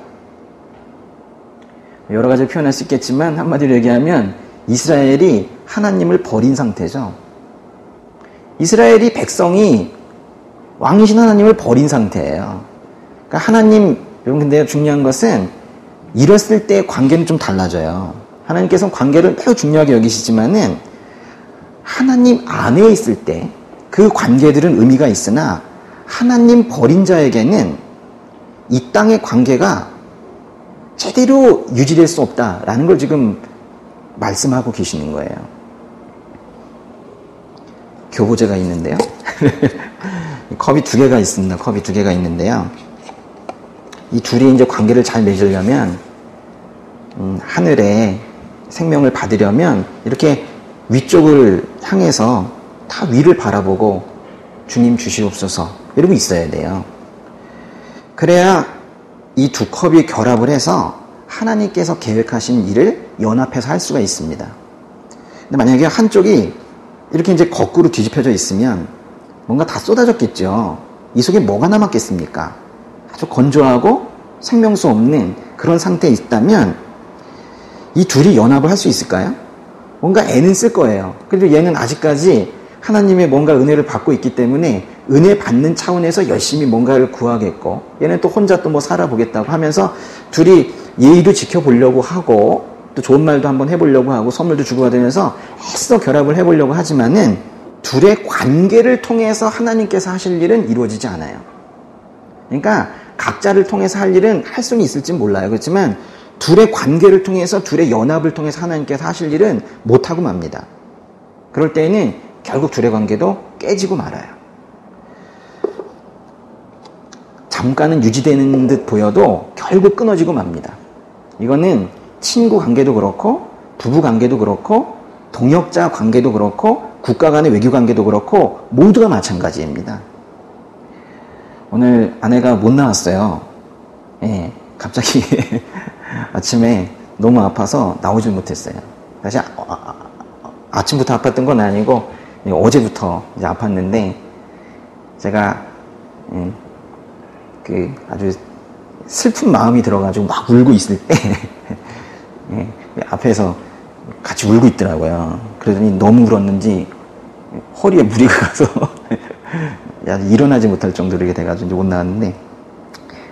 여러 가지 표현할 수 있겠지만 한마디로 얘기하면 이스라엘이 하나님을 버린 상태죠. 이스라엘이 백성이 왕이신 하나님을 버린 상태예요. 그러니까 하나님, 여러분 근데 중요한 것은 이랬을 때 관계는 좀 달라져요. 하나님께서는 관계를 매우 중요하게 여기시지만은 하나님 안에 있을 때 그 관계들은 의미가 있으나 하나님 버린 자에게는 이 땅의 관계가 제대로 유지될 수 없다라는 걸 지금 말씀하고 계시는 거예요. 교보제가 있는데요. 컵이 두 개가 있습니다. 컵이 두 개가 있는데요. 이 둘이 이제 관계를 잘 맺으려면 하늘에 생명을 받으려면 이렇게 위쪽을 향해서 다 위를 바라보고 주님 주시옵소서 이러고 있어야 돼요. 그래야 이 두 컵이 결합을 해서 하나님께서 계획하신 일을 연합해서 할 수가 있습니다. 근데 만약에 한쪽이 이렇게 이제 거꾸로 뒤집혀져 있으면 뭔가 다 쏟아졌겠죠. 이 속에 뭐가 남았겠습니까? 아주 건조하고 생명수 없는 그런 상태에 있다면 이 둘이 연합을 할 수 있을까요? 뭔가 애는 쓸 거예요. 그래도 얘는 아직까지 하나님의 뭔가 은혜를 받고 있기 때문에 은혜 받는 차원에서 열심히 뭔가를 구하겠고, 얘는 또 혼자 또 뭐 살아보겠다고 하면서 둘이 예의도 지켜보려고 하고, 또 좋은 말도 한번 해보려고 하고, 선물도 주고받으면서 애써 결합을 해보려고 하지만은 둘의 관계를 통해서 하나님께서 하실 일은 이루어지지 않아요. 그러니까 각자를 통해서 할 일은 할 수는 있을지 몰라요. 그렇지만 둘의 관계를 통해서, 둘의 연합을 통해서 하나님께서 하실 일은 못하고 맙니다. 그럴 때에는 결국 둘의 관계도 깨지고 말아요. 잠깐은 유지되는 듯 보여도 결국 끊어지고 맙니다. 이거는 친구 관계도 그렇고, 부부 관계도 그렇고, 동역자 관계도 그렇고, 국가 간의 외교 관계도 그렇고, 모두가 마찬가지입니다. 오늘 아내가 못 나왔어요. 예, 갑자기 아침에 너무 아파서 나오질 못했어요. 사실 아침부터 아팠던 건 아니고 어제부터 이제 아팠는데, 제가 그 아주 슬픈 마음이 들어가지고 막 울고 있을 때 예, 앞에서 같이 울고 있더라고요. 그러더니 너무 울었는지 허리에 무리가 가서 일어나지 못할 정도로 이렇게 돼가지고 이제 못 나왔는데,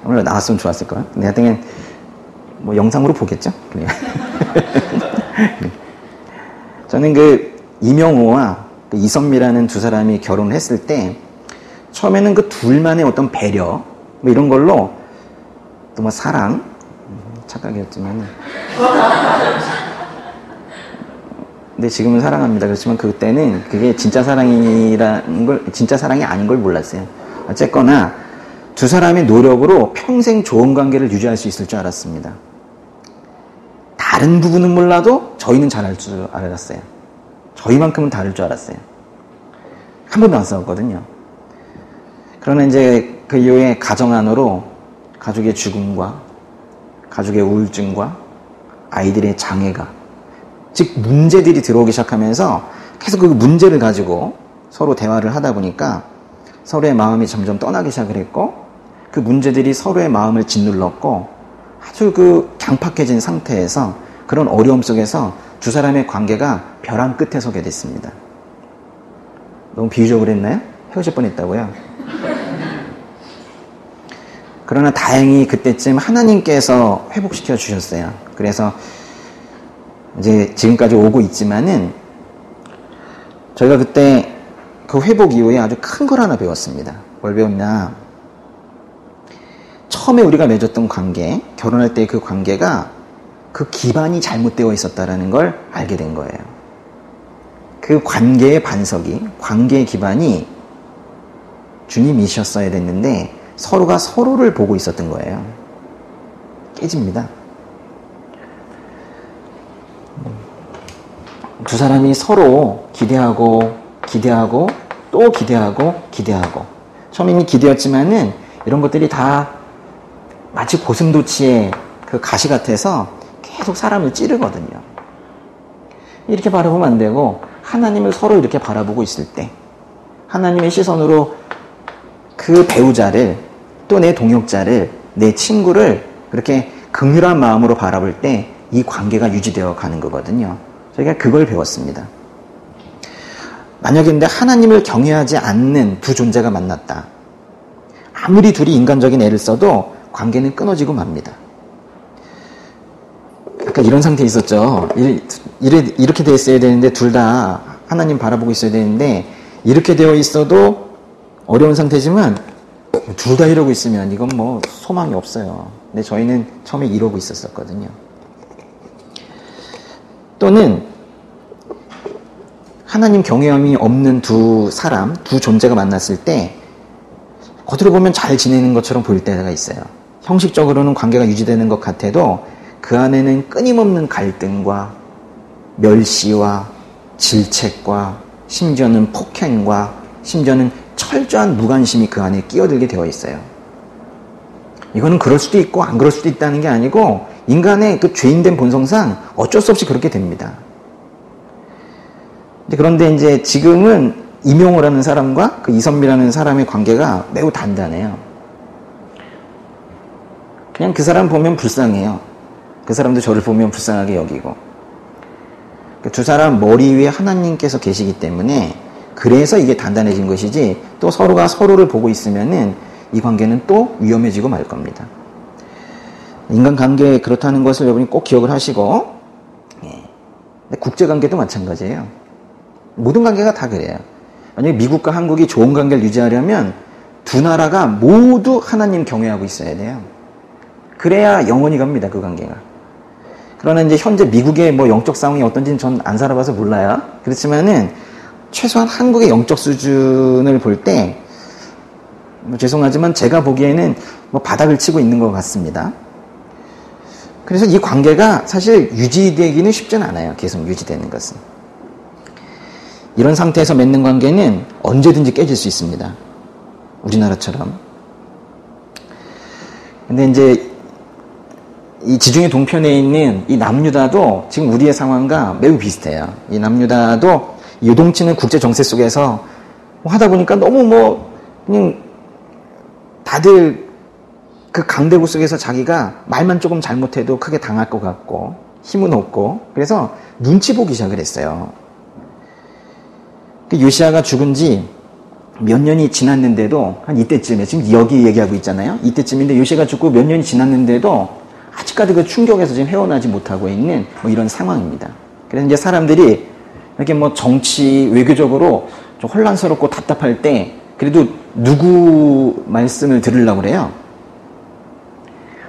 오늘 나왔으면 좋았을 거야. 근데 하여튼 뭐 영상으로 보겠죠. 저는 그 이명호와 그 이선미라는 두 사람이 결혼을 했을 때 처음에는 그 둘만의 어떤 배려 뭐 이런 걸로, 또 뭐 사랑, 착각이었지만 근데 지금은 사랑합니다. 그렇지만 그때는 그게 진짜 사랑이라는 걸, 진짜 사랑이 아닌 걸 몰랐어요. 어쨌거나 두 사람의 노력으로 평생 좋은 관계를 유지할 수 있을 줄 알았습니다. 다른 부분은 몰라도 저희는 잘할 줄 알았어요. 저희만큼은 다를 줄 알았어요. 한 번도 안 싸웠거든요. 그러나 이제 그 이후에 가정 안으로 가족의 죽음과 가족의 우울증과 아이들의 장애가, 즉 문제들이 들어오기 시작하면서 계속 그 문제를 가지고 서로 대화를 하다 보니까 서로의 마음이 점점 떠나기 시작을 했고, 그 문제들이 서로의 마음을 짓눌렀고, 아주 그 강팍해진 상태에서, 그런 어려움 속에서 두 사람의 관계가 벼랑 끝에 서게 됐습니다. 너무 비유적으로 했나요? 헤어질 뻔했다고요? 그러나 다행히 그때쯤 하나님께서 회복시켜 주셨어요. 그래서 이제 지금까지 오고 있지만은, 저희가 그때 그 회복 이후에 아주 큰 걸 하나 배웠습니다. 뭘 배웠냐? 처음에 우리가 맺었던 관계, 결혼할 때 그 관계가 그 기반이 잘못되어 있었다는 걸 알게 된 거예요. 그 관계의 반석이, 관계의 기반이 주님이셨어야 됐는데 서로가 서로를 보고 있었던 거예요. 깨집니다. 두 사람이 서로 기대하고 또 기대하고 처음에는 기대였지만은 이런 것들이 다 마치 고슴도치의 그 가시 같아서 계속 사람을 찌르거든요. 이렇게 바라보면 안 되고, 하나님을 서로 이렇게 바라보고 있을 때, 하나님의 시선으로 그 배우자를, 또 내 동역자를, 내 친구를 그렇게 긍휼한 마음으로 바라볼 때 이 관계가 유지되어 가는 거거든요. 저희가 그걸 배웠습니다. 만약에 근데 하나님을 경외하지 않는 두 존재가 만났다. 아무리 둘이 인간적인 애를 써도 관계는 끊어지고 맙니다. 아까 이런 상태에 있었죠. 이렇게 되어 있어야 되는데, 둘 다 하나님 바라보고 있어야 되는데, 이렇게 되어 있어도 어려운 상태지만 둘 다 이러고 있으면 이건 뭐 소망이 없어요. 근데 저희는 처음에 이러고 있었거든요. 또는 하나님 경외함이 없는 두 사람, 두 존재가 만났을 때 겉으로 보면 잘 지내는 것처럼 보일 때가 있어요. 형식적으로는 관계가 유지되는 것 같아도 그 안에는 끊임없는 갈등과 멸시와 질책과 심지어는 폭행과 심지어는 철저한 무관심이 그 안에 끼어들게 되어 있어요. 이거는 그럴 수도 있고 안 그럴 수도 있다는 게 아니고, 인간의 그 죄인된 본성상 어쩔 수 없이 그렇게 됩니다. 그런데 이제 지금은 이명호라는 사람과 그 이선미라는 사람의 관계가 매우 단단해요. 그냥 그 사람 보면 불쌍해요. 그 사람도 저를 보면 불쌍하게 여기고. 두 사람 머리 위에 하나님께서 계시기 때문에 그래서 이게 단단해진 것이지 또 서로가 서로를 보고 있으면은 이 관계는 또 위험해지고 말 겁니다. 인간관계 그렇다는 것을 여러분이 꼭 기억을 하시고, 국제관계도 마찬가지예요. 모든 관계가 다 그래요. 만약에 미국과 한국이 좋은 관계를 유지하려면 두 나라가 모두 하나님 경외하고 있어야 돼요. 그래야 영원히 갑니다, 그 관계가. 그러나 이제 현재 미국의 뭐 영적 상황이 어떤지는 전 안 살아봐서 몰라요. 그렇지만은 최소한 한국의 영적 수준을 볼 때, 죄송하지만 제가 보기에는 뭐 바닥을 치고 있는 것 같습니다. 그래서 이 관계가 사실 유지되기는 쉽진 않아요. 계속 유지되는 것은. 이런 상태에서 맺는 관계는 언제든지 깨질 수 있습니다. 우리나라처럼. 근데 이제 이 지중해 동편에 있는 이 남유다도 지금 우리의 상황과 매우 비슷해요. 이 남유다도 요동치는 국제 정세 속에서 하다 보니까 너무 그냥 다들 그 강대국 속에서 자기가 말만 조금 잘못해도 크게 당할 것 같고 힘은 없고 그래서 눈치 보기 시작을 했어요. 요시야가 죽은 지 몇 년이 지났는데도 한 이때쯤에 지금 여기 얘기하고 있잖아요. 이때쯤인데 요시야가 죽고 몇 년이 지났는데도 아직까지 그 충격에서 지금 헤어나지 못하고 있는 뭐 이런 상황입니다. 그래서 이제 사람들이 이렇게 뭐 정치 외교적으로 좀 혼란스럽고 답답할 때 그래도 누구 말씀을 들으려고 그래요?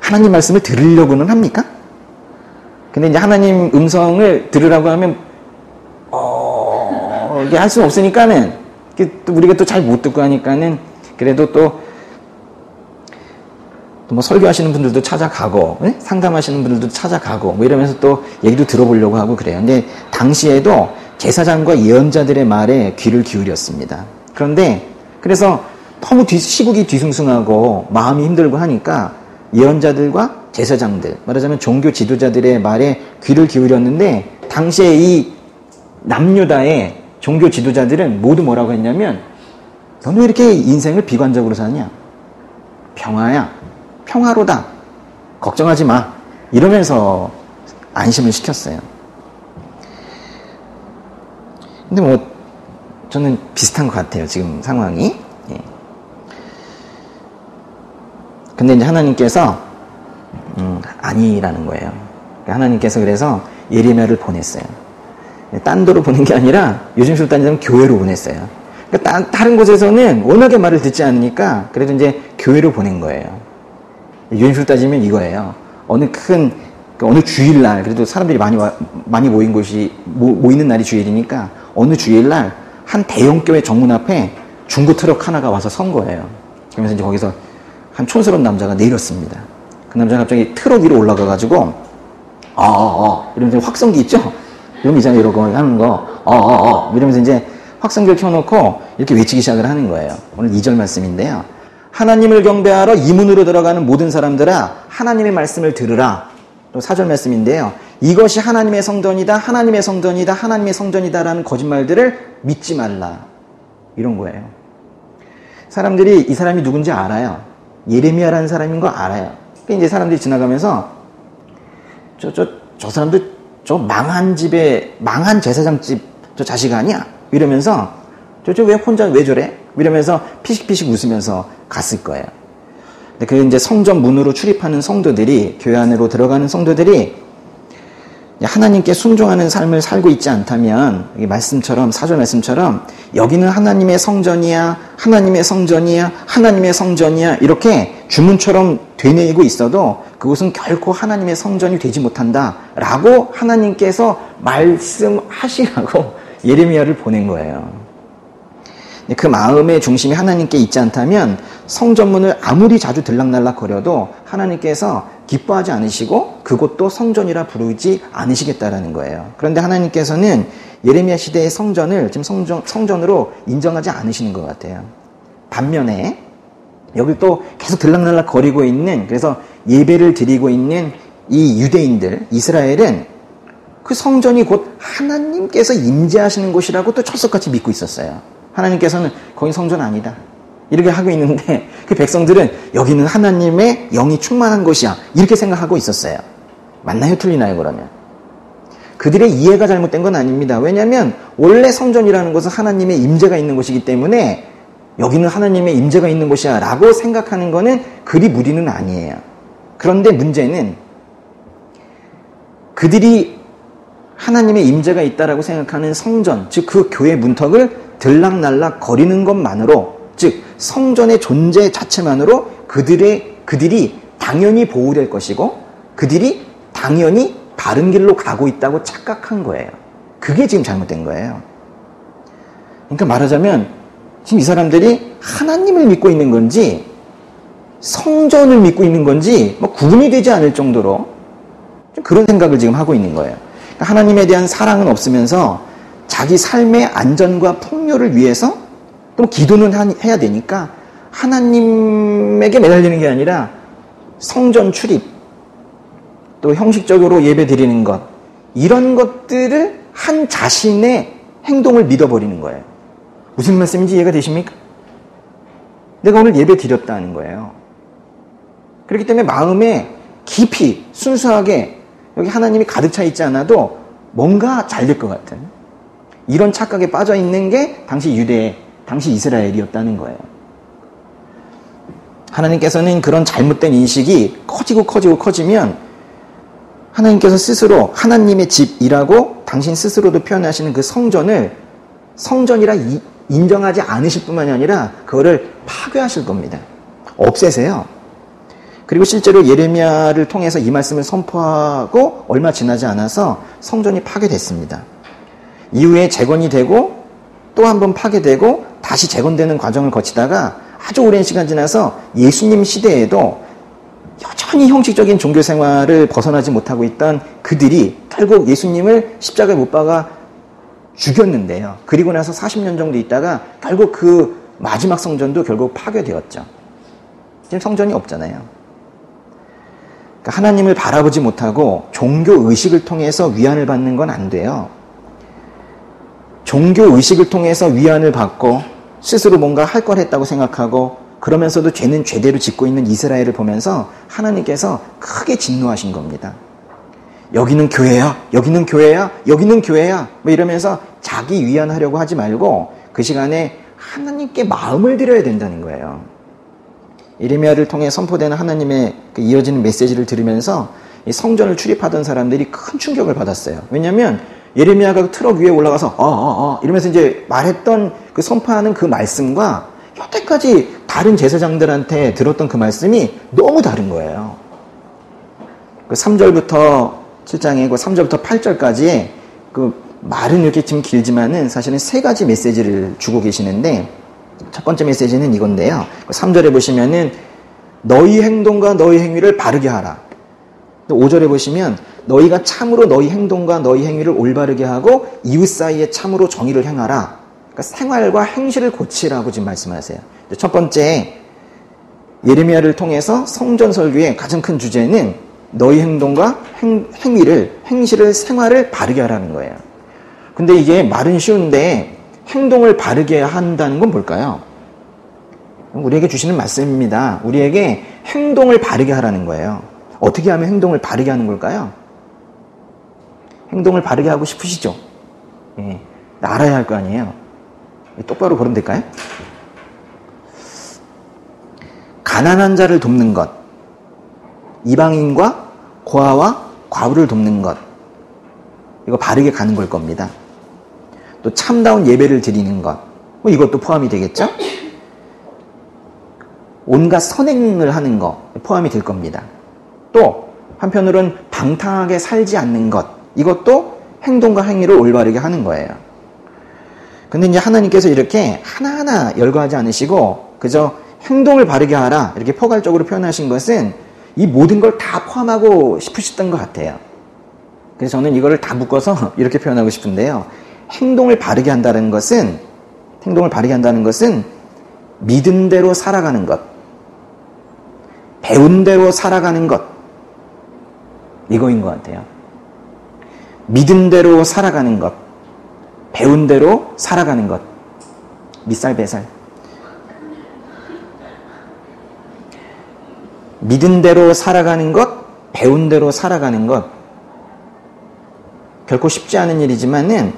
하나님 말씀을 들으려고는 합니까? 근데 이제 하나님 음성을 들으라고 하면 이게 할 수는 없으니까는 우리가 또 잘 못 듣고 하니까는 그래도 또 뭐 설교하시는 분들도 찾아가고 상담하시는 분들도 찾아가고 뭐 이러면서 또 얘기도 들어보려고 하고 그래요. 근데 당시에도 제사장과 예언자들의 말에 귀를 기울였습니다. 그런데 그래서 너무 시국이 뒤숭숭하고 마음이 힘들고 하니까 예언자들과 제사장들, 말하자면 종교 지도자들의 말에 귀를 기울였는데 당시에 이 남유다의 종교 지도자들은 모두 뭐라고 했냐면 너는 왜 이렇게 인생을 비관적으로 사냐? 평화야. 평화로다. 걱정하지 마. 이러면서 안심을 시켰어요. 근데 뭐 저는 비슷한 것 같아요. 지금 상황이. 근데 이제 하나님께서 아니라는 거예요. 하나님께서 그래서 예레미야를 보냈어요. 딴 데로 보낸 게 아니라 요즘식으로 따지자면 교회로 보냈어요. 그러니까 다른 곳에서는 워낙에 말을 듣지 않으니까 그래도 이제 교회로 보낸 거예요. 요즘식으로 따지면 이거예요. 어느 주일날 그래도 사람들이 많이 모인 곳이 모이는 날이 주일이니까 어느 주일날 한 대형 교회 정문 앞에 중고 트럭 하나가 와서 선 거예요. 그러면서 이제 거기서 한 촌스러운 남자가 내렸습니다. 그 남자가 갑자기 트럭 위로 올라가가지고 이러면서 확성기 있죠? 이런 이상하게 이러고 하는 거 이러면서 이제 확성기를 켜놓고 이렇게 외치기 시작을 하는 거예요. 오늘 2절 말씀인데요. 하나님을 경배하러 이 문으로 들어가는 모든 사람들아 하나님의 말씀을 들으라. 또 4절 말씀인데요. 이것이 하나님의 성전이다. 하나님의 성전이다. 하나님의 성전이다. 라는 거짓말들을 믿지 말라. 이런 거예요. 사람들이 이 사람이 누군지 알아요. 예레미야라는 사람인 거 알아요. 그러니까 이제 사람들이 지나가면서 저 사람들 저 망한 집에 망한 제사장 집 저 자식 아니야? 이러면서 왜 혼자 왜 저래? 이러면서 피식피식 웃으면서 갔을 거예요. 근데 그 이제 성전 문으로 출입하는 성도들이 교회 안으로 들어가는 성도들이 하나님께 순종하는 삶을 살고 있지 않다면 이 말씀처럼 4절 말씀처럼 여기는 하나님의 성전이야, 하나님의 성전이야, 하나님의 성전이야 이렇게 주문처럼 되뇌이고 있어도 그곳은 결코 하나님의 성전이 되지 못한다라고 하나님께서 말씀하시라고 예레미야를 보낸 거예요. 그 마음의 중심이 하나님께 있지 않다면 성전문을 아무리 자주 들락날락거려도 하나님께서 기뻐하지 않으시고 그곳도 성전이라 부르지 않으시겠다라는 거예요. 그런데 하나님께서는 예레미야 시대의 성전을 지금 성전으로 인정하지 않으시는 것 같아요. 반면에 여기 또 계속 들락날락거리고 있는 그래서 예배를 드리고 있는 이 유대인들 이스라엘은 그 성전이 곧 하나님께서 임재하시는 곳이라고 또 철석같이 믿고 있었어요. 하나님께서는 거기 성전 아니다. 이렇게 하고 있는데 그 백성들은 여기는 하나님의 영이 충만한 곳이야. 이렇게 생각하고 있었어요. 맞나요? 틀리나요? 그러면? 그들의 이해가 잘못된 건 아닙니다. 왜냐하면 원래 성전이라는 것은 하나님의 임재가 있는 곳이기 때문에 여기는 하나님의 임재가 있는 곳이야 라고 생각하는 것은 그리 무리는 아니에요. 그런데 문제는 그들이 하나님의 임재가 있다라고 생각하는 성전, 즉 그 교회 문턱을 들락날락 거리는 것만으로, 즉 성전의 존재 자체만으로 그들이 당연히 보호될 것이고 그들이 당연히 바른 길로 가고 있다고 착각한 거예요. 그게 지금 잘못된 거예요. 그러니까 말하자면 지금 이 사람들이 하나님을 믿고 있는 건지 성전을 믿고 있는 건지 구분이 되지 않을 정도로 그런 생각을 지금 하고 있는 거예요. 그러니까 하나님에 대한 사랑은 없으면서 자기 삶의 안전과 풍요를 위해서 또 기도는 해야 되니까 하나님에게 매달리는 게 아니라 성전 출입, 또 형식적으로 예배 드리는 것, 이런 것들을 한 자신의 행동을 믿어버리는 거예요. 무슨 말씀인지 이해가 되십니까? 내가 오늘 예배 드렸다는 거예요. 그렇기 때문에 마음에 깊이 순수하게 여기 하나님이 가득 차 있지 않아도 뭔가 잘 될 것 같은 이런 착각에 빠져 있는 게 당시 유대, 당시 이스라엘이었다는 거예요. 하나님께서는 그런 잘못된 인식이 커지면 하나님께서 스스로 하나님의 집이라고 당신 스스로도 표현하시는 그 성전을 성전이라 인정하지 않으실 뿐만이 아니라 그거를 파괴하실 겁니다. 없애세요. 그리고 실제로 예레미야를 통해서 이 말씀을 선포하고 얼마 지나지 않아서 성전이 파괴됐습니다. 이후에 재건이 되고 또 한 번 파괴되고 다시 재건되는 과정을 거치다가 아주 오랜 시간 지나서 예수님 시대에도 여전히 형식적인 종교 생활을 벗어나지 못하고 있던 그들이 결국 예수님을 십자가에 못 박아 죽였는데요. 그리고 나서 40년 정도 있다가 결국 그 마지막 성전도 결국 파괴되었죠. 지금 성전이 없잖아요. 그러니까 하나님을 바라보지 못하고 종교 의식을 통해서 위안을 받는 건 안 돼요. 종교 의식을 통해서 위안을 받고 스스로 뭔가 할 걸 했다고 생각하고 그러면서도 죄는 죄대로 짓고 있는 이스라엘을 보면서 하나님께서 크게 진노하신 겁니다. 여기는 교회야, 여기는 교회야, 여기는 교회야 이러면서 자기 위안하려고 하지 말고 그 시간에 하나님께 마음을 드려야 된다는 거예요. 예레미야를 통해 선포되는 하나님의 그 이어지는 메시지를 들으면서 이 성전을 출입하던 사람들이 큰 충격을 받았어요. 왜냐하면 예레미야가 트럭 위에 올라가서 이러면서 이제 말했던 그 선포하는 그 말씀과 여태까지 다른 제사장들한테 들었던 그 말씀이 너무 다른 거예요. 그 3절부터 7장에 그 3절부터 8절까지의 그 말은 이렇게 좀 길지만은 사실은 세 가지 메시지를 주고 계시는데 첫 번째 메시지는 이건데요. 3절에 보시면은 너희 행동과 너희 행위를 바르게 하라. 5절에 보시면 너희가 참으로 너희 행동과 너희 행위를 올바르게 하고 이웃 사이에 참으로 정의를 행하라. 그러니까 생활과 행실을 고치라고 지금 말씀하세요. 첫 번째 예레미야를 통해서 성전 설교의 가장 큰 주제는 너희 행동과 행실을 생활을 바르게 하라는 거예요. 근데 이게 말은 쉬운데 행동을 바르게 한다는 건 뭘까요? 우리에게 주시는 말씀입니다. 우리에게 행동을 바르게 하라는 거예요. 어떻게 하면 행동을 바르게 하는 걸까요? 행동을 바르게 하고 싶으시죠? 예, 알아야 할 거 아니에요. 똑바로 보면 될까요? 가난한 자를 돕는 것, 이방인과 고아와 과부를 돕는 것, 이거 바르게 가는 걸 겁니다. 또 참다운 예배를 드리는 것, 이것도 포함이 되겠죠? 온갖 선행을 하는 것 포함이 될 겁니다. 또 한편으로는 방탕하게 살지 않는 것, 이것도 행동과 행위를 올바르게 하는 거예요. 근데 이제 하나님께서 이렇게 하나하나 열거하지 않으시고 그저 행동을 바르게 하라 이렇게 포괄적으로 표현하신 것은 이 모든 걸 다 포함하고 싶으셨던 것 같아요. 그래서 저는 이거를 다 묶어서 이렇게 표현하고 싶은데요. 행동을 바르게 한다는 것은 믿은 대로 살아가는 것, 배운 대로 살아가는 것, 이거인 것 같아요. 믿은 대로 살아가는 것, 배운 대로 살아가는 것, 밑살배살. 믿은 대로 살아가는 것, 배운 대로 살아가는 것. 결코 쉽지 않은 일이지만은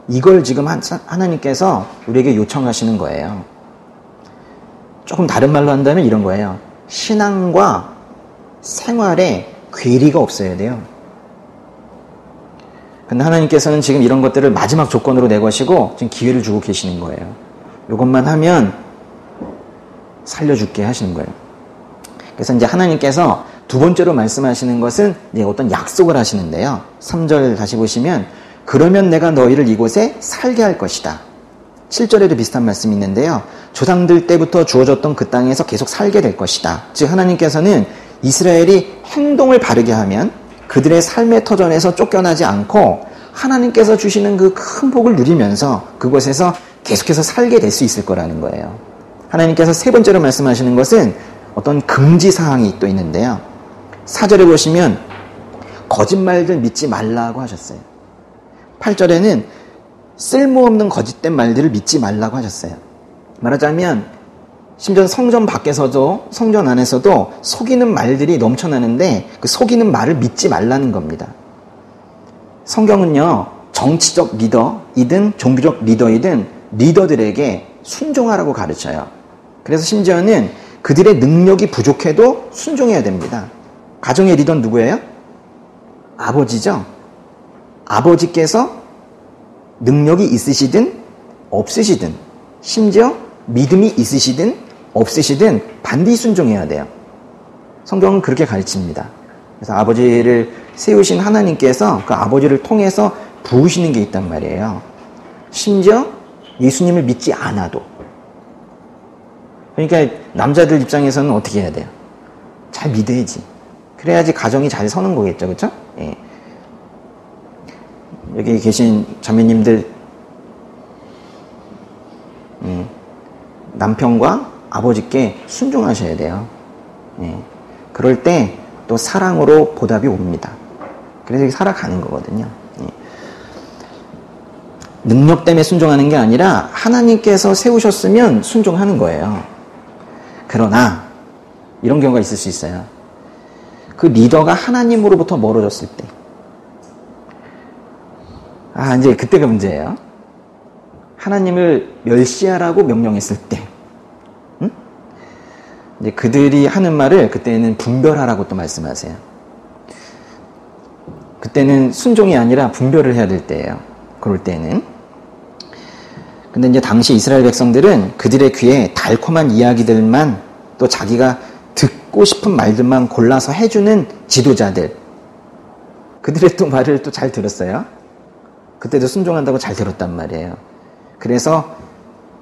이걸 지금 하나님께서 우리에게 요청하시는 거예요. 조금 다른 말로 한다면 이런 거예요. 신앙과 생활에 괴리가 없어야 돼요. 근데 하나님께서는 지금 이런 것들을 마지막 조건으로 내거시고 지금 기회를 주고 계시는 거예요. 이것만 하면 살려줄게 하시는 거예요. 그래서 이제 하나님께서 두 번째로 말씀하시는 것은 이제 어떤 약속을 하시는데요. 3절 다시 보시면 그러면 내가 너희를 이곳에 살게 할 것이다. 7절에도 비슷한 말씀이 있는데요. 조상들 때부터 주어졌던 그 땅에서 계속 살게 될 것이다. 즉 하나님께서는 이스라엘이 행동을 바르게 하면 그들의 삶의 터전에서 쫓겨나지 않고 하나님께서 주시는 그 큰 복을 누리면서 그곳에서 계속해서 살게 될 수 있을 거라는 거예요. 하나님께서 세 번째로 말씀하시는 것은 어떤 금지사항이 또 있는데요. 4절에 보시면 거짓말들 믿지 말라고 하셨어요. 8절에는 쓸모없는 거짓된 말들을 믿지 말라고 하셨어요. 말하자면 심지어 성전 밖에서도 성전 안에서도 속이는 말들이 넘쳐나는데 그 속이는 말을 믿지 말라는 겁니다. 성경은요, 정치적 리더이든 종교적 리더이든 리더들에게 순종하라고 가르쳐요. 그래서 심지어는 그들의 능력이 부족해도 순종해야 됩니다. 가정의 리더는 누구예요? 아버지죠. 아버지께서 능력이 있으시든 없으시든 심지어 믿음이 있으시든 없으시든 반드시 순종해야 돼요. 성경은 그렇게 가르칩니다. 그래서 아버지를 세우신 하나님께서 그 아버지를 통해서 부으시는 게 있단 말이에요. 심지어 예수님을 믿지 않아도. 그러니까 남자들 입장에서는 어떻게 해야 돼요? 잘 믿어야지. 그래야지 가정이 잘 서는 거겠죠. 그렇죠? 예. 여기 계신 자매님들 남편과 아버지께 순종하셔야 돼요. 예. 그럴 때 또 사랑으로 보답이 옵니다. 그래서 살아가는 거거든요. 예. 능력 때문에 순종하는 게 아니라 하나님께서 세우셨으면 순종하는 거예요. 그러나 이런 경우가 있을 수 있어요. 그 리더가 하나님으로부터 멀어졌을 때, 이제 그때가 문제예요. 하나님을 멸시하라고 명령했을 때, 이제 그들이 하는 말을 그때는 분별하라고 또 말씀하세요. 그때는 순종이 아니라 분별을 해야 될 때예요. 그럴 때는. 근데 이제 당시 이스라엘 백성들은 그들의 귀에 달콤한 이야기들만 또 자기가 듣고 싶은 말들만 골라서 해주는 지도자들. 그들의 또 말을 또 잘 들었어요. 그때도 순종한다고 잘 들었단 말이에요. 그래서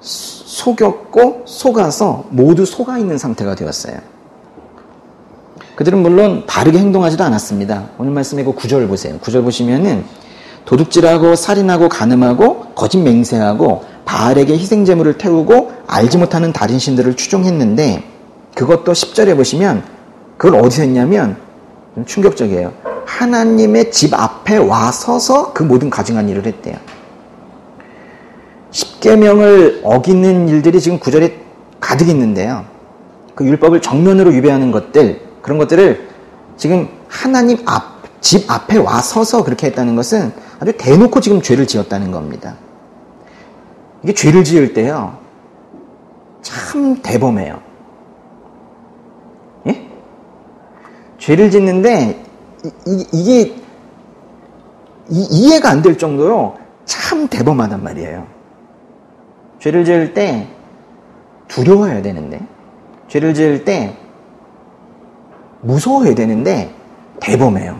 속였고 속아서 모두 속아 있는 상태가 되었어요. 그들은 물론 바르게 행동하지도 않았습니다. 오늘 말씀에 그 9절 보세요. 9절 보시면은 도둑질하고 살인하고 간음하고 거짓 맹세하고 바알에게 희생제물을 태우고 알지 못하는 다른 신들을 추종했는데 그것도 10절에 보시면 그걸 어디서 했냐면 좀 충격적이에요. 하나님의 집 앞에 와 서서 그 모든 가증한 일을 했대요. 십계명을 어기는 일들이 지금 9절에 가득 있는데요. 그 율법을 정면으로 위배하는 것들, 그런 것들을 지금 하나님 집 앞에 와 서서 그렇게 했다는 것은 아주 대놓고 지금 죄를 지었다는 겁니다. 이게 죄를 지을 때요, 참 대범해요. 예? 죄를 짓는데 이게 이해가 안 될 정도로 참 대범하단 말이에요. 죄를 지을 때 두려워해야 되는데, 죄를 지을 때 무서워해야 되는데 대범해요.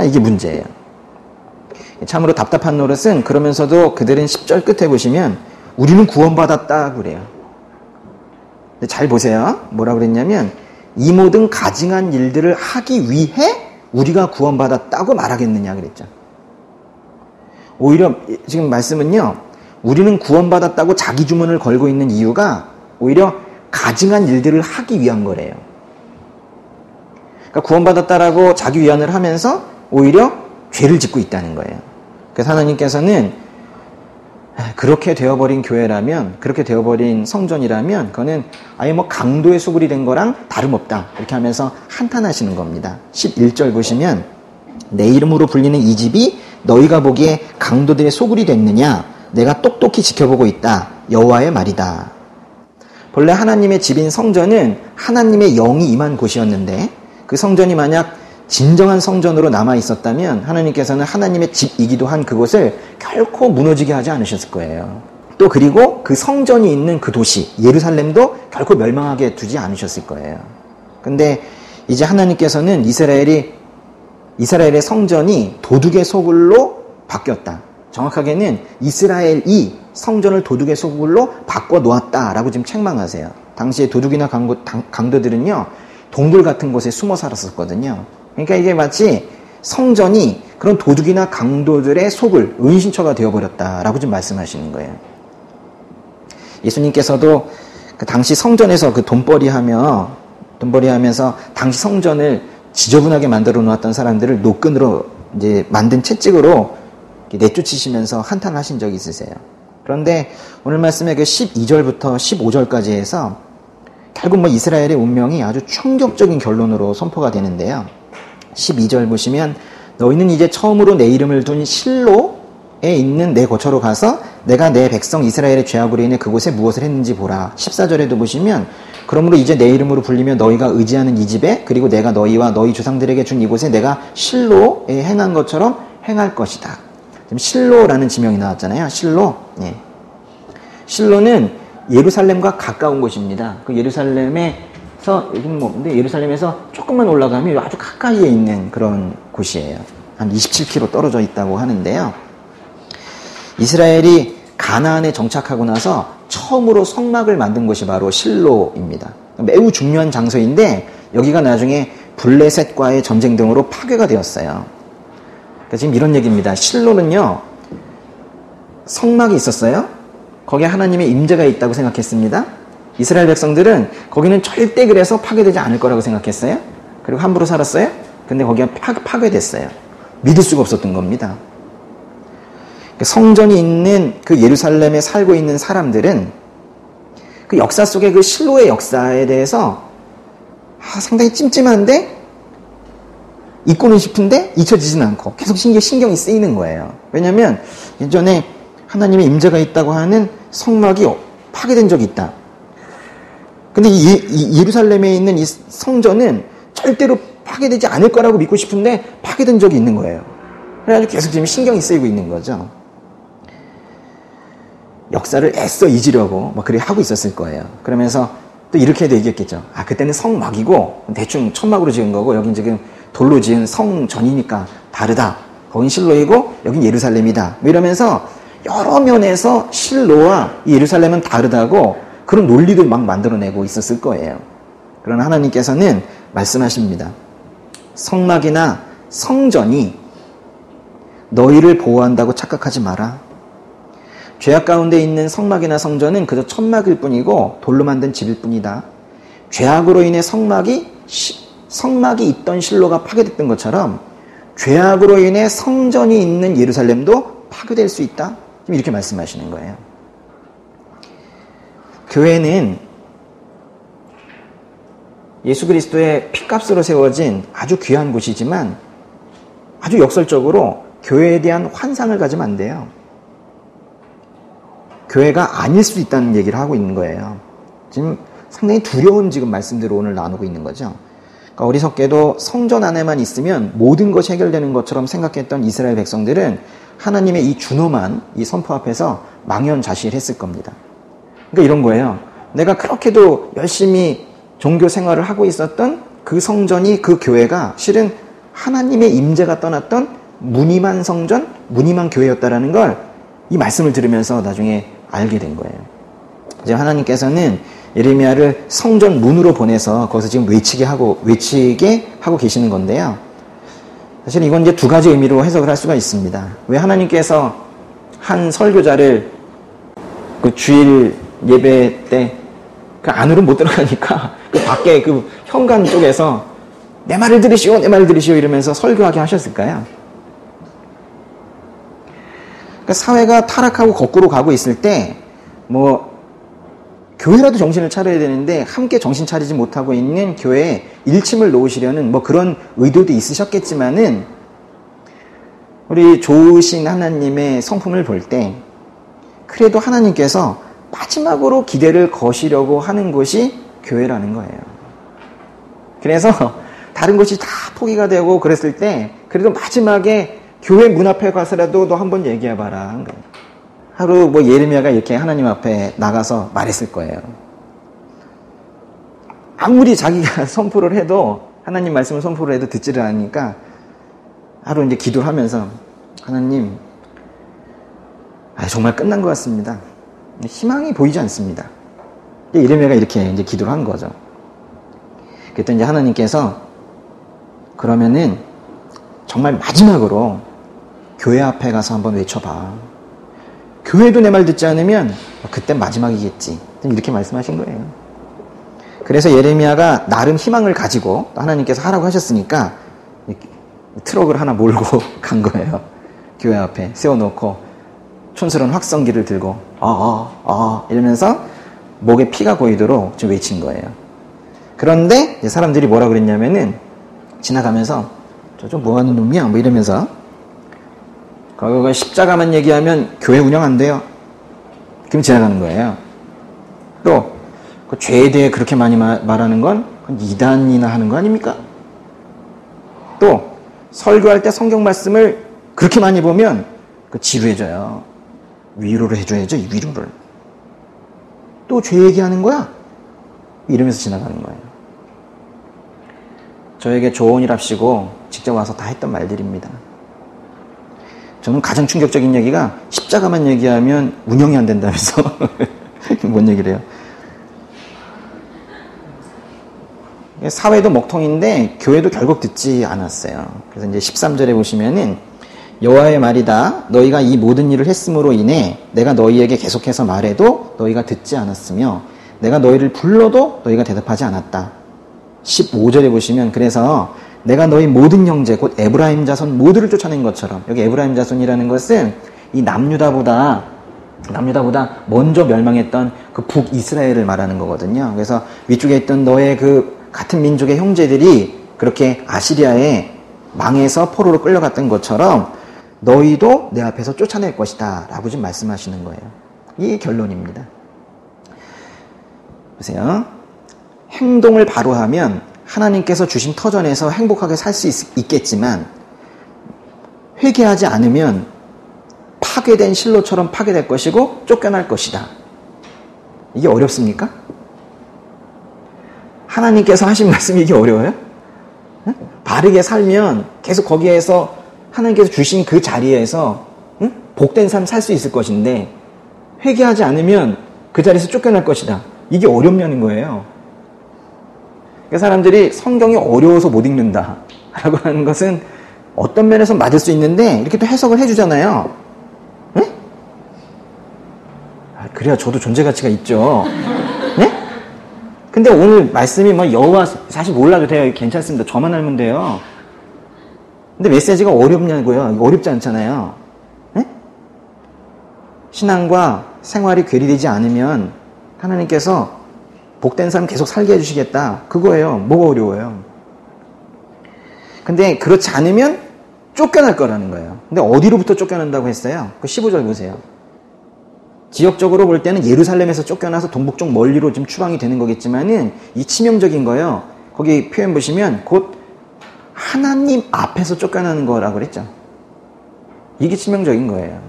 이게 문제예요. 참으로 답답한 노릇은 그러면서도 그들은 10절 끝에 보시면 우리는 구원받았다 그래요. 근데 잘 보세요. 뭐라고 그랬냐면 이 모든 가증한 일들을 하기 위해 우리가 구원받았다고 말하겠느냐 그랬죠. 오히려 지금 말씀은요, 우리는 구원받았다고 자기 주문을 걸고 있는 이유가 오히려 가증한 일들을 하기 위한 거래요. 그러니까 구원받았다라고 자기 위안을 하면서 오히려 죄를 짓고 있다는 거예요. 그래서 하나님께서는 그렇게 되어버린 교회라면, 그렇게 되어버린 성전이라면 그거는 아예 뭐 강도의 수굴이 된 거랑 다름없다 이렇게 하면서 한탄하시는 겁니다. 11절 보시면 내 이름으로 불리는 이 집이 너희가 보기에 강도들의 소굴이 됐느냐? 내가 똑똑히 지켜보고 있다. 여호와의 말이다. 본래 하나님의 집인 성전은 하나님의 영이 임한 곳이었는데 그 성전이 만약 진정한 성전으로 남아 있었다면 하나님께서는 하나님의 집이기도 한 그곳을 결코 무너지게 하지 않으셨을 거예요. 또 그리고 그 성전이 있는 그 도시 예루살렘도 결코 멸망하게 두지 않으셨을 거예요. 근데 이제 하나님께서는 이스라엘의 성전이 도둑의 소굴로 바뀌었다. 정확하게는 이스라엘이 성전을 도둑의 소굴로 바꿔놓았다라고 지금 책망하세요. 당시에 도둑이나 강도들은요, 동굴 같은 곳에 숨어 살았었거든요. 그러니까 이게 마치 성전이 그런 도둑이나 강도들의 속을 은신처가 되어버렸다라고 지금 말씀하시는 거예요. 예수님께서도 그 당시 성전에서 그 돈벌이 하면서 당시 성전을 지저분하게 만들어 놓았던 사람들을 노끈으로 이제 만든 채찍으로 내쫓으시면서 한탄하신 적이 있으세요. 그런데 오늘 말씀의 그 12절부터 15절까지 해서 결국 이스라엘의 운명이 아주 충격적인 결론으로 선포가 되는데요. 12절 보시면 너희는 이제 처음으로 내 이름을 둔 실로에 있는 내 거처로 가서 내가 내 백성 이스라엘의 죄악으로 인해 그곳에 무엇을 했는지 보라. 14절에도 보시면 그러므로 이제 내 이름으로 불리며 너희가 의지하는 이 집에 그리고 내가 너희와 너희 조상들에게 준 이곳에 내가 실로에 행한 것처럼 행할 것이다. 지금 실로라는 지명이 나왔잖아요. 실로. 예. 실로는 예루살렘과 가까운 곳입니다. 그 예루살렘에서 조금만 올라가면 아주 가까이에 있는 그런 곳이에요. 한 27km 떨어져 있다고 하는데요. 이스라엘이 가나안에 정착하고 나서 처음으로 성막을 만든 곳이 바로 실로입니다. 매우 중요한 장소인데 여기가 나중에 블레셋과의 전쟁 등으로 파괴가 되었어요. 그러니까 지금 이런 얘기입니다. 실로는요, 성막이 있었어요. 거기에 하나님의 임재가 있다고 생각했습니다. 이스라엘 백성들은 거기는 절대 그래서 파괴되지 않을 거라고 생각했어요. 그리고 함부로 살았어요. 근데 거기가 파괴됐어요. 믿을 수가 없었던 겁니다. 성전이 있는 그 예루살렘에 살고 있는 사람들은 그 역사 속에 그 실로의 역사에 대해서 상당히 찜찜한데 잊고는 싶은데 잊혀지지는 않고 계속 신경이 쓰이는 거예요. 왜냐하면 예전에 하나님의 임재가 있다고 하는 성막이 파괴된 적이 있다. 근데 이 예루살렘에 있는 이 성전은 절대로 파괴되지 않을 거라고 믿고 싶은데 파괴된 적이 있는 거예요. 그래가지고 계속 지금 신경이 쓰이고 있는 거죠. 역사를 애써 잊으려고 그렇게 하고 있었을 거예요. 그러면서 또 이렇게도 얘기했겠죠. 그때는 성막이고 대충 천막으로 지은 거고 여긴 지금 돌로 지은 성전이니까 다르다. 거긴 실로이고 여긴 예루살렘이다. 이러면서 여러 면에서 실로와 예루살렘은 다르다고 그런 논리도 막 만들어내고 있었을 거예요. 그러나 하나님께서는 말씀하십니다. 성막이나 성전이 너희를 보호한다고 착각하지 마라. 죄악 가운데 있는 성막이나 성전은 그저 천막일 뿐이고 돌로 만든 집일 뿐이다. 죄악으로 인해 성막이 있던 실로가 파괴됐던 것처럼 죄악으로 인해 성전이 있는 예루살렘도 파괴될 수 있다. 지금 이렇게 말씀하시는 거예요. 교회는 예수 그리스도의 피값으로 세워진 아주 귀한 곳이지만 아주 역설적으로 교회에 대한 환상을 가지면 안 돼요. 교회가 아닐 수도 있다는 얘기를 하고 있는 거예요. 지금 상당히 두려운 지금 말씀들을 오늘 나누고 있는 거죠. 그러니까 어리석게도 성전 안에만 있으면 모든 것이 해결되는 것처럼 생각했던 이스라엘 백성들은 하나님의 이 준엄한 이 선포 앞에서 망연자실했을 겁니다. 그러니까 이런 거예요. 내가 그렇게도 열심히 종교 생활을 하고 있었던 그 성전이 그 교회가 실은 하나님의 임재가 떠났던 무늬만 성전, 무늬만 교회였다라는 걸 이 말씀을 들으면서 나중에 알게 된 거예요. 이제 하나님께서는 예레미야를 성전 문으로 보내서 거기서 지금 외치게 하고 계시는 건데요. 사실 이건 이제 두 가지 의미로 해석을 할 수가 있습니다. 왜 하나님께서 한 설교자를 그 주일 예배 때 그 안으로 못 들어가니까 그 밖에 그 현관 쪽에서 내 말을 들으시오 이러면서 설교하게 하셨을까요? 그러니까 사회가 타락하고 거꾸로 가고 있을 때 교회라도 정신을 차려야 되는데 함께 정신 차리지 못하고 있는 교회에 일침을 놓으시려는 그런 의도도 있으셨겠지만은 우리 좋으신 하나님의 성품을 볼 때 그래도 하나님께서 마지막으로 기대를 거시려고 하는 곳이 교회라는 거예요. 그래서 다른 곳이 다 포기가 되고 그랬을 때 그래도 마지막에 교회 문 앞에 가서라도 너 한번 얘기해봐라 한 거예요. 하루 뭐 예레미야가 이렇게 하나님 앞에 나가서 말했을 거예요. 아무리 자기가 선포를 해도 하나님 말씀을 선포를 해도 듣지를 않으니까 하루 이제 기도를 하면서 하나님 정말 끝난 것 같습니다. 희망이 보이지 않습니다. 예레미야가 이렇게 이제 기도를 한 거죠. 그랬더니 이제 하나님께서 그러면은 정말 마지막으로 교회 앞에 가서 한번 외쳐봐. 교회도 내 말 듣지 않으면 그때 마지막이겠지. 이렇게 말씀하신 거예요. 그래서 예레미야가 나름 희망을 가지고 하나님께서 하라고 하셨으니까 트럭을 하나 몰고 간 거예요. 교회 앞에 세워놓고 촌스러운 확성기를 들고 이러면서 목에 피가 고이도록 좀 외친 거예요. 그런데 사람들이 뭐라 그랬냐면은 지나가면서 저 좀 뭐하는 놈이야 뭐 이러면서 그거 십자가만 얘기하면 교회 운영 안 돼요. 그럼 지나가는 거예요. 또 그 죄에 대해 그렇게 많이 말하는 건 이단이나 하는 거 아닙니까? 또 설교할 때 성경 말씀을 그렇게 많이 보면 그 지루해져요. 위로를 해줘야죠. 위로를. 또 죄 얘기하는 거야? 이러면서 지나가는 거예요. 저에게 조언이랍시고 직접 와서 다 했던 말들입니다. 저는 가장 충격적인 얘기가 십자가만 얘기하면 운영이 안 된다면서 뭔 얘기를 해요. 사회도 먹통인데 교회도 결국 듣지 않았어요. 그래서 이제 13절에 보시면은 여호와의 말이다. 너희가 이 모든 일을 했음으로 인해 내가 너희에게 계속해서 말해도 너희가 듣지 않았으며 내가 너희를 불러도 너희가 대답하지 않았다. 15절에 보시면 그래서 내가 너희 모든 형제 곧 에브라임 자손 모두를 쫓아낸 것처럼 여기 에브라임 자손이라는 것은 이 남유다보다 먼저 멸망했던 그 북이스라엘을 말하는 거거든요. 그래서 위쪽에 있던 너의 그 같은 민족의 형제들이 그렇게 아시리아에 망해서 포로로 끌려갔던 것처럼 너희도 내 앞에서 쫓아낼 것이다 라고 지금 말씀하시는 거예요. 이게 결론입니다. 보세요. 행동을 바로 하면 하나님께서 주신 터전에서 행복하게 살 수 있겠지만 회개하지 않으면 파괴된 실로처럼 파괴될 것이고 쫓겨날 것이다. 이게 어렵습니까? 하나님께서 하신 말씀이 이게 어려워요? 응? 바르게 살면 계속 거기에서 하나님께서 주신 그 자리에서 복된 삶 살 수 있을 것인데 회개하지 않으면 그 자리에서 쫓겨날 것이다. 이게 어렵냐는 거예요. 그러니까 사람들이 성경이 어려워서 못 읽는다 라고 하는 것은 어떤 면에서 맞을 수 있는데 이렇게 또 해석을 해주잖아요. 네? 그래야 저도 존재가치가 있죠. 네? 근데 오늘 말씀이 뭐 여호와 사실 몰라도 돼요. 괜찮습니다. 저만 알면 돼요. 근데 메시지가 어렵냐고요? 어렵지 않잖아요. 네? 신앙과 생활이 괴리되지 않으면 하나님께서 복된 삶 계속 살게 해주시겠다. 그거예요. 뭐가 어려워요? 근데 그렇지 않으면 쫓겨날 거라는 거예요. 근데 어디로부터 쫓겨난다고 했어요? 그 15절 보세요. 지역적으로 볼 때는 예루살렘에서 쫓겨나서 동북쪽 멀리로 지금 추방이 되는 거겠지만은 이 치명적인 거요. 거기 표현 보시면 곧 하나님 앞에서 쫓겨나는 거라고 그랬죠. 이게 치명적인 거예요.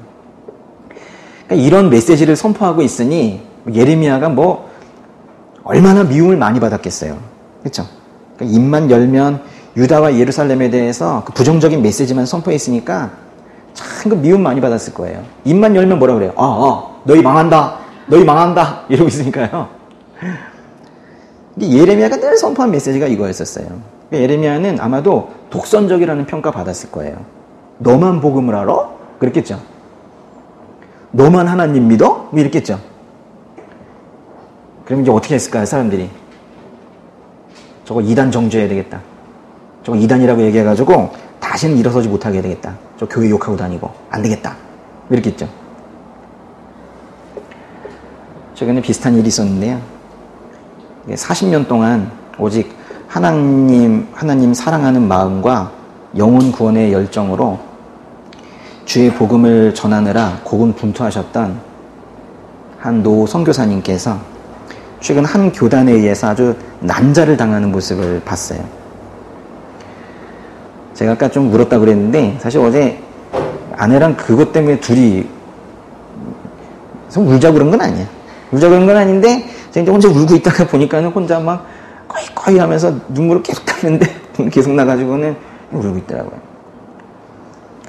그러니까 이런 메시지를 선포하고 있으니 예레미야가 뭐 얼마나 미움을 많이 받았겠어요. 그렇죠? 그러니까 입만 열면 유다와 예루살렘에 대해서 그 부정적인 메시지만 선포했으니까 참 그 미움 많이 받았을 거예요. 입만 열면 뭐라 그래요? 너희 망한다. 너희 망한다. 이러고 있으니까요. 예레미야가 늘 선포한 메시지가 이거였었어요. 그러니까 예레미야는 아마도 독선적이라는 평가 받았을 거예요. 너만 복음을 알아? 그랬겠죠. 너만 하나님 믿어? 뭐 이랬겠죠. 그럼 이제 어떻게 했을까요, 사람들이? 저거 이단 정죄해야 되겠다. 저거 이단이라고 얘기해가지고 다시는 일어서지 못하게 해야 되겠다. 저 교회 욕하고 다니고 안 되겠다. 이렇게 했죠. 최근에 비슷한 일이 있었는데요. 40년 동안 오직 하나님 사랑하는 마음과 영혼 구원의 열정으로 주의 복음을 전하느라 고군분투하셨던 한 노 선교사님께서 최근 한 교단에 의해서 아주 난자를 당하는 모습을 봤어요. 제가 아까 좀 울었다 그랬는데 사실 어제 아내랑 그것 때문에 둘이 울자고 그런 건 아니야. 울자고 그런 건 아닌데 제가 이제 혼자 울고 있다가 보니까는 혼자 막 꺼이꺼이 하면서 눈물을 계속 닦는데 계속 나가지고는 울고 있더라고요.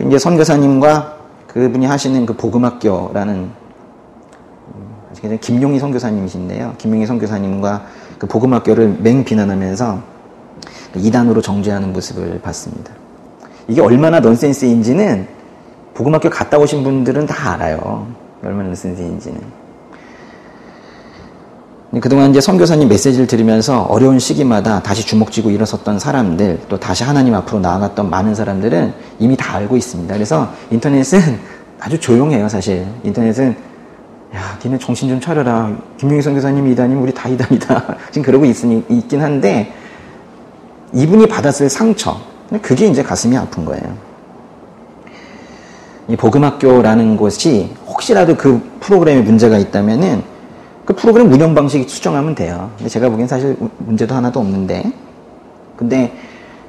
이제 선교사님과 그분이 하시는 그 복음학교라는 김용희 선교사님이신데요. 김용희 선교사님과 그 복음학교를 맹비난하면서 이단으로 정죄하는 모습을 봤습니다. 이게 얼마나 넌센스인지는 복음학교 갔다 오신 분들은 다 알아요. 얼마나 넌센스인지는. 그동안 이제 선교사님 메시지를 들으면서 어려운 시기마다 다시 주먹쥐고 일어섰던 사람들, 또 다시 하나님 앞으로 나아갔던 많은 사람들은 이미 다 알고 있습니다. 그래서 인터넷은 아주 조용해요, 사실. 인터넷은 야, 니네 정신 좀 차려라. 김용희 선교사님이 이단이면 우리 다 이단이다. 지금 그러고 있긴 한데 이분이 받았을 상처, 그게 이제 가슴이 아픈 거예요. 이 복음학교라는 곳이 혹시라도 그 프로그램에 문제가 있다면은 그 프로그램 운영 방식이 수정하면 돼요. 근데 제가 보기엔 사실 문제도 하나도 없는데, 근데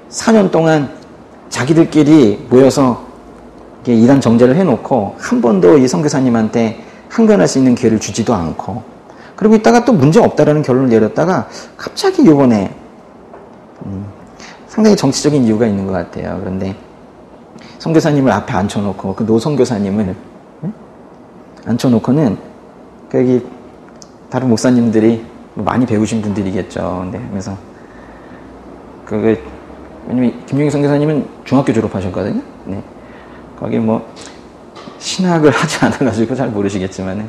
4년 동안 자기들끼리 모여서 이단 정죄를 해놓고 한 번도 이 선교사님한테 항변할 수 있는 기회를 주지도 않고, 그리고 있다가 또 문제 없다라는 결론을 내렸다가 갑자기 이번에 상당히 정치적인 이유가 있는 것 같아요. 그런데 선교사님을 앞에 앉혀놓고 그 노 선교사님을 앉혀놓고는 여기 다른 목사님들이 많이 배우신 분들이겠죠. 네, 그래서 왜냐면 김용희 선교사님은 중학교 졸업하셨거든요. 네, 거기 뭐 신학을 하지 않아가지고 잘 모르시겠지만은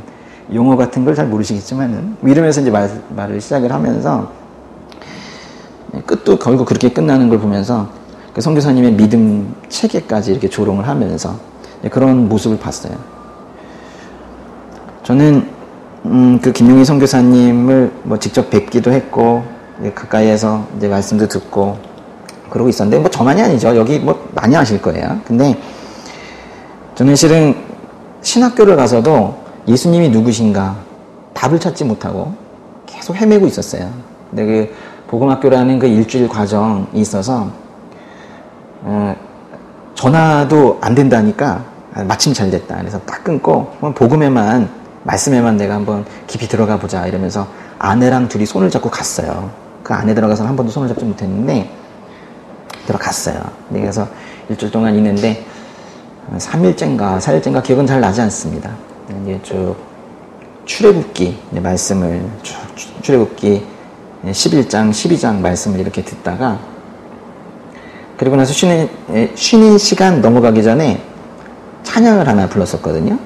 용어 같은 걸 잘 모르시겠지만은 이러면서 이제 말을 시작을 하면서 끝도 결국 그렇게 끝나는 걸 보면서 그 선교사님의 믿음 체계까지 이렇게 조롱을 하면서 그런 모습을 봤어요. 저는 그 김용희 선교사님을 뭐 직접 뵙기도 했고 가까이에서 이제 말씀도 듣고 그러고 있었는데 뭐 저만이 아니죠. 여기 뭐 많이 아실 거예요. 근데 저는 실은 신학교를 가서도 예수님이 누구신가 답을 찾지 못하고 계속 헤매고 있었어요. 근데 그 복음학교라는 그 일주일 과정이 있어서 전화도 안 된다니까 마침 잘 됐다. 그래서 딱 끊고 복음에만 말씀에만 내가 한번 깊이 들어가 보자 이러면서 아내랑 둘이 손을 잡고 갔어요. 그 안에 들어가서는 한 번도 손을 잡지 못했는데 들어갔어요. 그래서 일주일 동안 있는데 3일째인가 4일째인가 기억은 잘 나지 않습니다. 이제 쭉 출애굽기 말씀을 출애굽기 11장 12장 말씀을 이렇게 듣다가 그리고 나서 쉬는 시간 넘어가기 전에 찬양을 하나 불렀었거든요.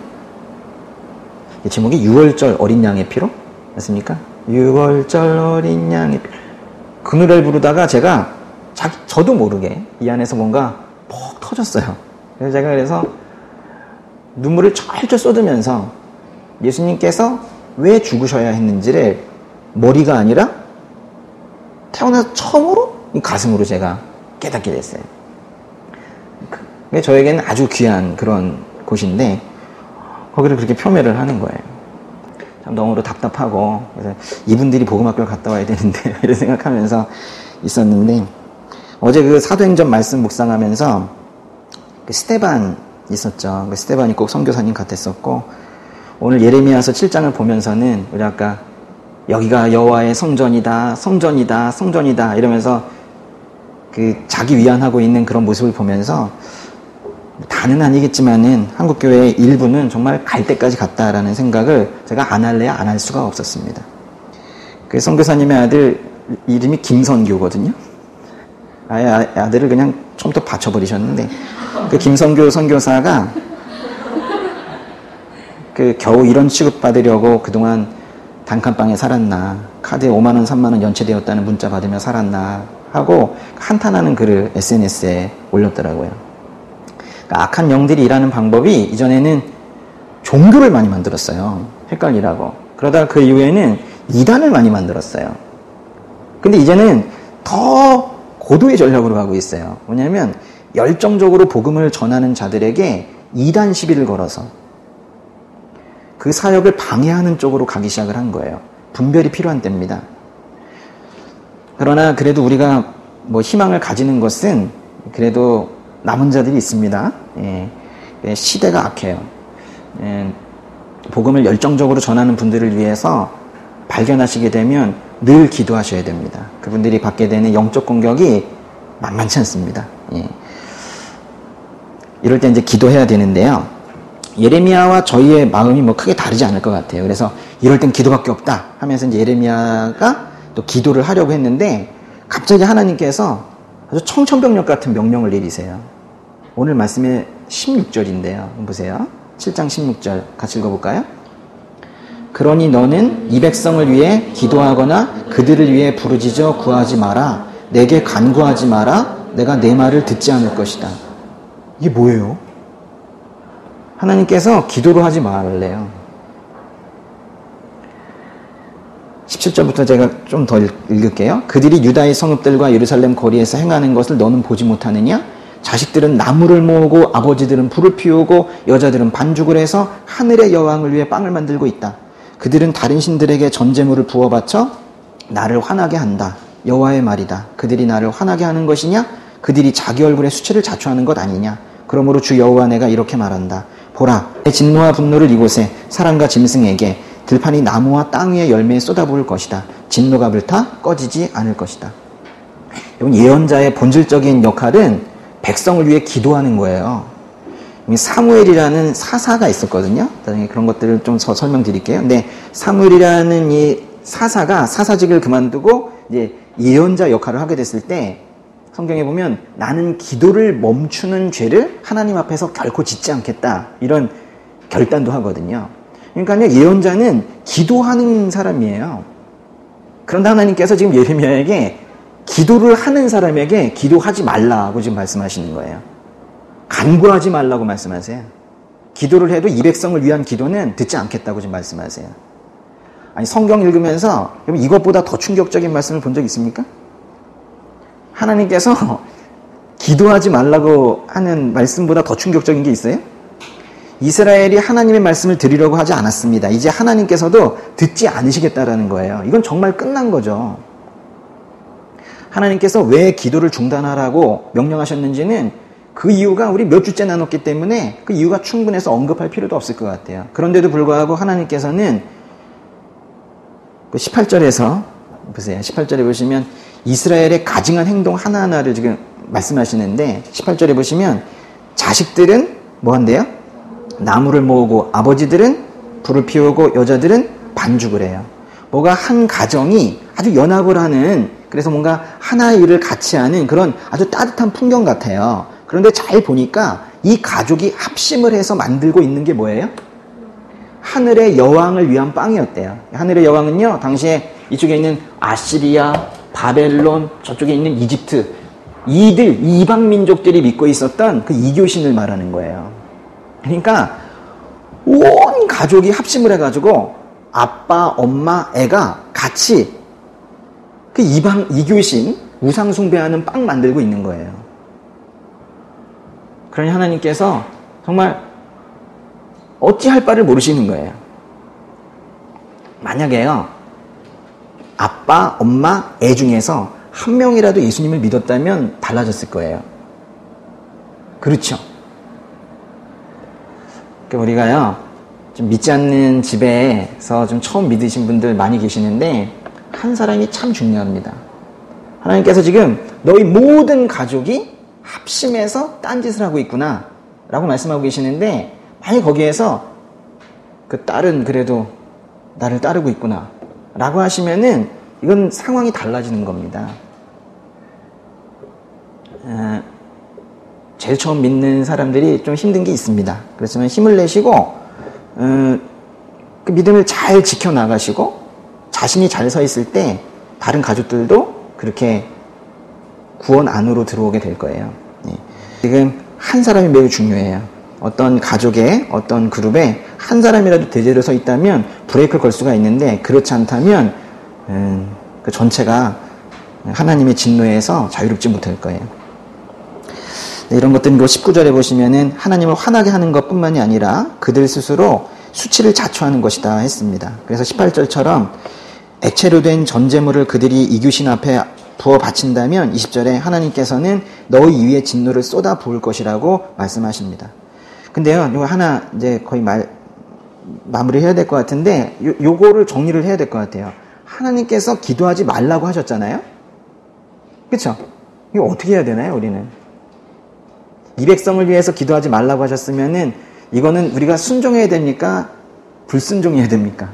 제목이 6월절 어린 양의 피로 맞습니까? 6월절 어린 양의 피로. 그 노래를 부르다가 제가 저도 모르게 이 안에서 뭔가 퍽 터졌어요. 그래서 제가 눈물을 철철 쏟으면서 예수님께서 왜 죽으셔야 했는지를 머리가 아니라 태어나서 처음으로 이 가슴으로 제가 깨닫게 됐어요. 그게 저에게는 아주 귀한 그런 곳인데 거기를 그렇게 표매를 하는 거예요. 참 너무도 답답하고 그래서 이분들이 복음학교를 갔다 와야 되는데 이런 생각하면서 있었는데 어제 그 사도행전 말씀 묵상하면서 그 스데반 있었죠. 그 스데반이 꼭 선교사님 같았었고 오늘 예레미야서 7장을 보면서는 우리 아까 여기가 여호와의 성전이다, 성전이다, 성전이다 이러면서 그 자기 위안하고 있는 그런 모습을 보면서 다는 아니겠지만은 한국교회의 일부는 정말 갈 때까지 갔다라는 생각을 제가 안 할래야 안 할 수가 없었습니다. 그 선교사님의 아들 이름이 김선교거든요. 아예 아들을 그냥 처음부터 바쳐버리셨는데 그 김선교 선교사가 그 겨우 이런 취급받으려고 그동안 단칸방에 살았나 카드에 5만원 3만원 연체되었다는 문자 받으며 살았나 하고 한탄하는 글을 SNS에 올렸더라고요. 그러니까 악한 영들이 일하는 방법이 이전에는 종교를 많이 만들었어요. 헷갈리라고. 그러다가 그 이후에는 이단을 많이 만들었어요. 근데 이제는 더 고도의 전략으로 가고 있어요. 뭐냐면 열정적으로 복음을 전하는 자들에게 2단 시비를 걸어서 그 사역을 방해하는 쪽으로 가기 시작을 한 거예요. 분별이 필요한 때입니다. 그러나 그래도 우리가 뭐 희망을 가지는 것은 그래도 남은 자들이 있습니다. 시대가 악해요. 복음을 열정적으로 전하는 분들을 위해서 발견하시게 되면 늘 기도하셔야 됩니다. 그분들이 받게 되는 영적 공격이 만만치 않습니다. 이럴 때 이제 기도해야 되는데요. 예레미야와 저희의 마음이 뭐 크게 다르지 않을 것 같아요. 그래서 이럴 땐 기도밖에 없다 하면서 이제 예레미야가 또 기도를 하려고 했는데 갑자기 하나님께서 아주 청천벽력 같은 명령을 내리세요. 오늘 말씀의 16절인데요. 보세요. 7장 16절 같이 읽어볼까요? 그러니 너는 이 백성을 위해 기도하거나 그들을 위해 부르짖어 구하지 마라. 내게 간구하지 마라. 내가 내 말을 듣지 않을 것이다. 이게 뭐예요? 하나님께서 기도를 하지 말래요. 17절부터 제가 좀 더 읽을게요. 그들이 유다의 성읍들과 예루살렘 거리에서 행하는 것을 너는 보지 못하느냐? 자식들은 나무를 모으고 아버지들은 불을 피우고 여자들은 반죽을 해서 하늘의 여왕을 위해 빵을 만들고 있다. 그들은 다른 신들에게 전제물을 부어 바쳐 나를 화나게 한다. 여호와의 말이다. 그들이 나를 화나게 하는 것이냐? 그들이 자기 얼굴의 수치를 자초하는 것 아니냐? 그러므로 주 여호와 내가 이렇게 말한다. 보라, 내 진노와 분노를 이곳에 사람과 짐승에게 들판이 나무와 땅 위의 열매에 쏟아부을 것이다. 진노가 불타 꺼지지 않을 것이다. 여러분, 예언자의 본질적인 역할은 백성을 위해 기도하는 거예요. 사무엘이라는 사사가 있었거든요. 나중에 그런 것들을 좀 설명드릴게요. 근데 사무엘이라는 이 사사가 사사직을 그만두고 이제 예언자 역할을 하게 됐을 때 성경에 보면 나는 기도를 멈추는 죄를 하나님 앞에서 결코 짓지 않겠다. 이런 결단도 하거든요. 그러니까요, 예언자는 기도하는 사람이에요. 그런데 하나님께서 지금 예레미야에게 기도를 하는 사람에게 기도하지 말라고 지금 말씀하시는 거예요. 간구하지 말라고 말씀하세요. 기도를 해도 이 백성을 위한 기도는 듣지 않겠다고 지금 말씀하세요. 아니, 성경 읽으면서 이것보다 더 충격적인 말씀을 본 적 있습니까? 하나님께서 기도하지 말라고 하는 말씀보다 더 충격적인 게 있어요? 이스라엘이 하나님의 말씀을 드리려고 하지 않았습니다. 이제 하나님께서도 듣지 않으시겠다라는 거예요. 이건 정말 끝난 거죠. 하나님께서 왜 기도를 중단하라고 명령하셨는지는 그 이유가 우리 몇 주째 나눴기 때문에 그 이유가 충분해서 언급할 필요도 없을 것 같아요. 그런데도 불구하고 하나님께서는 그 18절에서 보세요. 18절에 보시면 이스라엘의 가증한 행동 하나하나를 지금 말씀하시는데 18절에 보시면 자식들은 뭐 한대요? 나무를 모으고 아버지들은 불을 피우고 여자들은 반죽을 해요. 뭐가 한 가정이 아주 연합을 하는, 그래서 뭔가 하나의 일을 같이 하는 그런 아주 따뜻한 풍경 같아요. 그런데 잘 보니까 이 가족이 합심을 해서 만들고 있는 게 뭐예요? 하늘의 여왕을 위한 빵이었대요. 하늘의 여왕은요, 당시에 이쪽에 있는 아시리아, 바벨론, 저쪽에 있는 이집트, 이들, 이방 민족들이 믿고 있었던 그 이교신을 말하는 거예요. 그러니까 온 가족이 합심을 해가지고 아빠, 엄마, 애가 같이 그 이방 이교신 우상 숭배하는 빵 만들고 있는 거예요. 그러니 하나님께서 정말 어찌할 바를 모르시는 거예요. 만약에요, 아빠, 엄마, 애 중에서 한 명이라도 예수님을 믿었다면 달라졌을 거예요. 그렇죠? 우리가요, 좀 믿지 않는 집에서 좀 처음 믿으신 분들 많이 계시는데, 한 사람이 참 중요합니다. 하나님께서 지금 너희 모든 가족이 합심해서 딴짓을 하고 있구나 라고 말씀하고 계시는데, 만약 거기에서 그 딸은 그래도 나를 따르고 있구나 라고 하시면은 이건 상황이 달라지는 겁니다. 제일 처음 믿는 사람들이 좀 힘든 게 있습니다. 그렇지만 힘을 내시고 그 믿음을 잘 지켜나가시고 자신이 잘 서 있을 때 다른 가족들도 그렇게 구원 안으로 들어오게 될 거예요. 지금 한 사람이 매우 중요해요. 어떤 가족에, 어떤 그룹에 한 사람이라도 대제로 서 있다면 브레이크를 걸 수가 있는데, 그렇지 않다면 그 전체가 하나님의 진노에서 자유롭지 못할 거예요. 네, 이런 것들은 19절에 보시면은 하나님을 화나게 하는 것뿐만이 아니라 그들 스스로 수치를 자초하는 것이다 했습니다. 그래서 18절처럼 액체로 된 전제물을 그들이 이 귀신 앞에 부어 바친다면 20절에 하나님께서는 너희 위에 진노를 쏟아 부을 것이라고 말씀하십니다. 근데요, 이거 하나 이제 거의 마무리 해야 될 것 같은데, 요거를 정리를 해야 될 것 같아요. 하나님께서 기도하지 말라고 하셨잖아요? 그쵸? 이거 어떻게 해야 되나요, 우리는? 이 백성을 위해서 기도하지 말라고 하셨으면은, 이거는 우리가 순종해야 됩니까? 불순종해야 됩니까?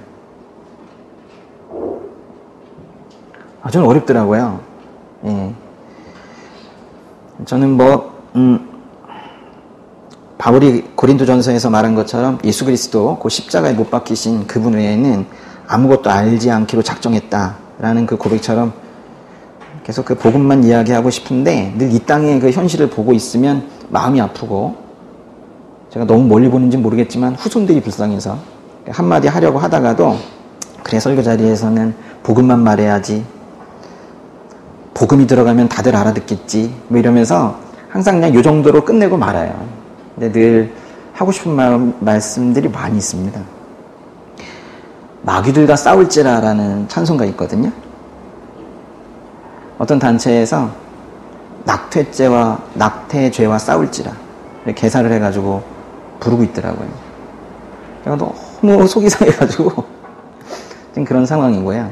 저는 어렵더라고요. 예. 저는 바울이 고린도전서에서 말한 것처럼 예수 그리스도 그 십자가에 못 박히신 그분 외에는 아무것도 알지 않기로 작정했다라는 그 고백처럼 계속 그 복음만 이야기하고 싶은데 늘 이 땅의 그 현실을 보고 있으면 마음이 아프고 제가 너무 멀리 보는지 모르겠지만 후손들이 불쌍해서 한마디 하려고 하다가도 그래 설교 자리에서는 복음만 말해야지 복음이 들어가면 다들 알아듣겠지 뭐 이러면서 항상 그냥 요 정도로 끝내고 말아요. 근데 늘 하고 싶은 말씀들이 많이 있습니다. 마귀들과 싸울지라라는 찬송가 있거든요. 어떤 단체에서 낙태죄와 싸울지라 개사를 해가지고 부르고 있더라고요. 제가 너무 속이 상해가지고 지금 그런 상황이고요.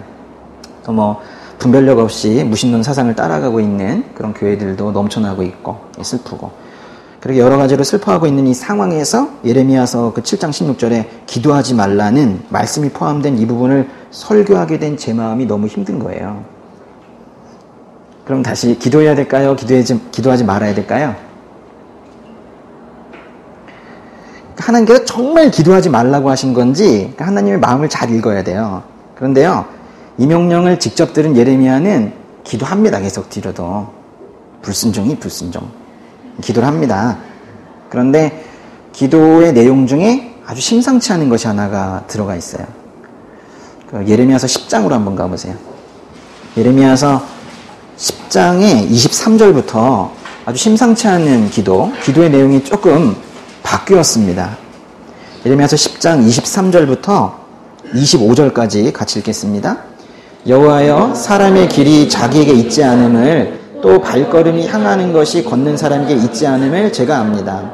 또 분별력 없이 무신론 사상을 따라가고 있는 그런 교회들도 넘쳐나고 있고 슬프고 그렇게 여러 가지로 슬퍼하고 있는 이 상황에서 예레미야서 그 7장 16절에 기도하지 말라는 말씀이 포함된 이 부분을 설교하게 된 제 마음이 너무 힘든 거예요. 그럼 다시 기도해야 될까요? 기도하지 말아야 될까요? 하나님께서 정말 기도하지 말라고 하신 건지 하나님의 마음을 잘 읽어야 돼요. 그런데요. 이 명령을 직접 들은 예레미야는 기도합니다. 계속 뒤로도. 불순종. 기도를 합니다. 그런데 기도의 내용 중에 아주 심상치 않은 것이 하나가 들어가 있어요. 예레미야서 10장으로 한번 가보세요. 예레미야서 10장의 23절부터 아주 심상치 않은 기도의 내용이 조금 바뀌었습니다. 예레미야서 10장 23절부터 25절까지 같이 읽겠습니다. 여호와여 사람의 길이 자기에게 있지 않음을 또 발걸음이 향하는 것이 걷는 사람에게 있지 않음을 제가 압니다.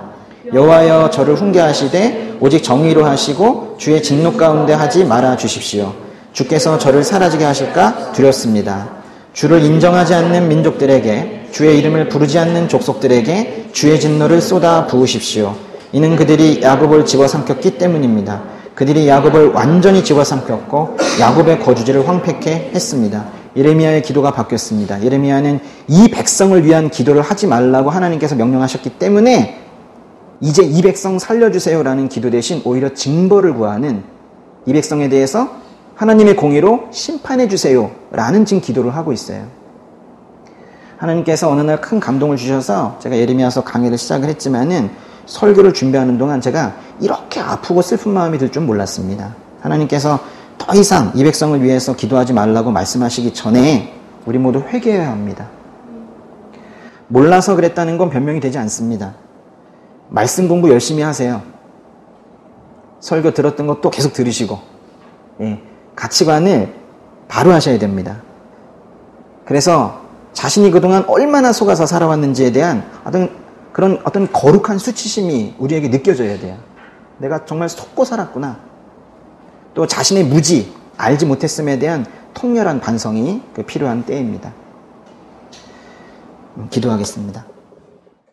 여호와여 저를 훈계하시되 오직 정의로 하시고 주의 진노 가운데 하지 말아 주십시오. 주께서 저를 사라지게 하실까 두렵습니다. 주를 인정하지 않는 민족들에게 주의 이름을 부르지 않는 족속들에게 주의 진노를 쏟아 부으십시오. 이는 그들이 야곱을 집어삼켰기 때문입니다. 그들이 야곱을 완전히 집어삼켰고 야곱의 거주지를 황폐케 했습니다. 예레미야의 기도가 바뀌었습니다. 예레미야는 이 백성을 위한 기도를 하지 말라고 하나님께서 명령하셨기 때문에 이제 이 백성 살려주세요라는 기도 대신 오히려 징벌을 구하는 이 백성에 대해서 하나님의 공의로 심판해주세요라는 지금 기도를 하고 있어요. 하나님께서 어느 날 큰 감동을 주셔서 제가 예레미야서 강의를 시작을 했지만은 설교를 준비하는 동안 제가 이렇게 아프고 슬픈 마음이 들 줄 몰랐습니다. 하나님께서 더 이상 이 백성을 위해서 기도하지 말라고 말씀하시기 전에 우리 모두 회개해야 합니다. 몰라서 그랬다는 건 변명이 되지 않습니다. 말씀 공부 열심히 하세요. 설교 들었던 거 또 계속 들으시고 가치관을 바로 하셔야 됩니다. 그래서 자신이 그동안 얼마나 속아서 살아왔는지에 대한 어떤 거룩한 수치심이 우리에게 느껴져야 돼요. 내가 정말 속고 살았구나. 또 자신의 무지, 알지 못했음에 대한 통렬한 반성이 필요한 때입니다. 기도하겠습니다.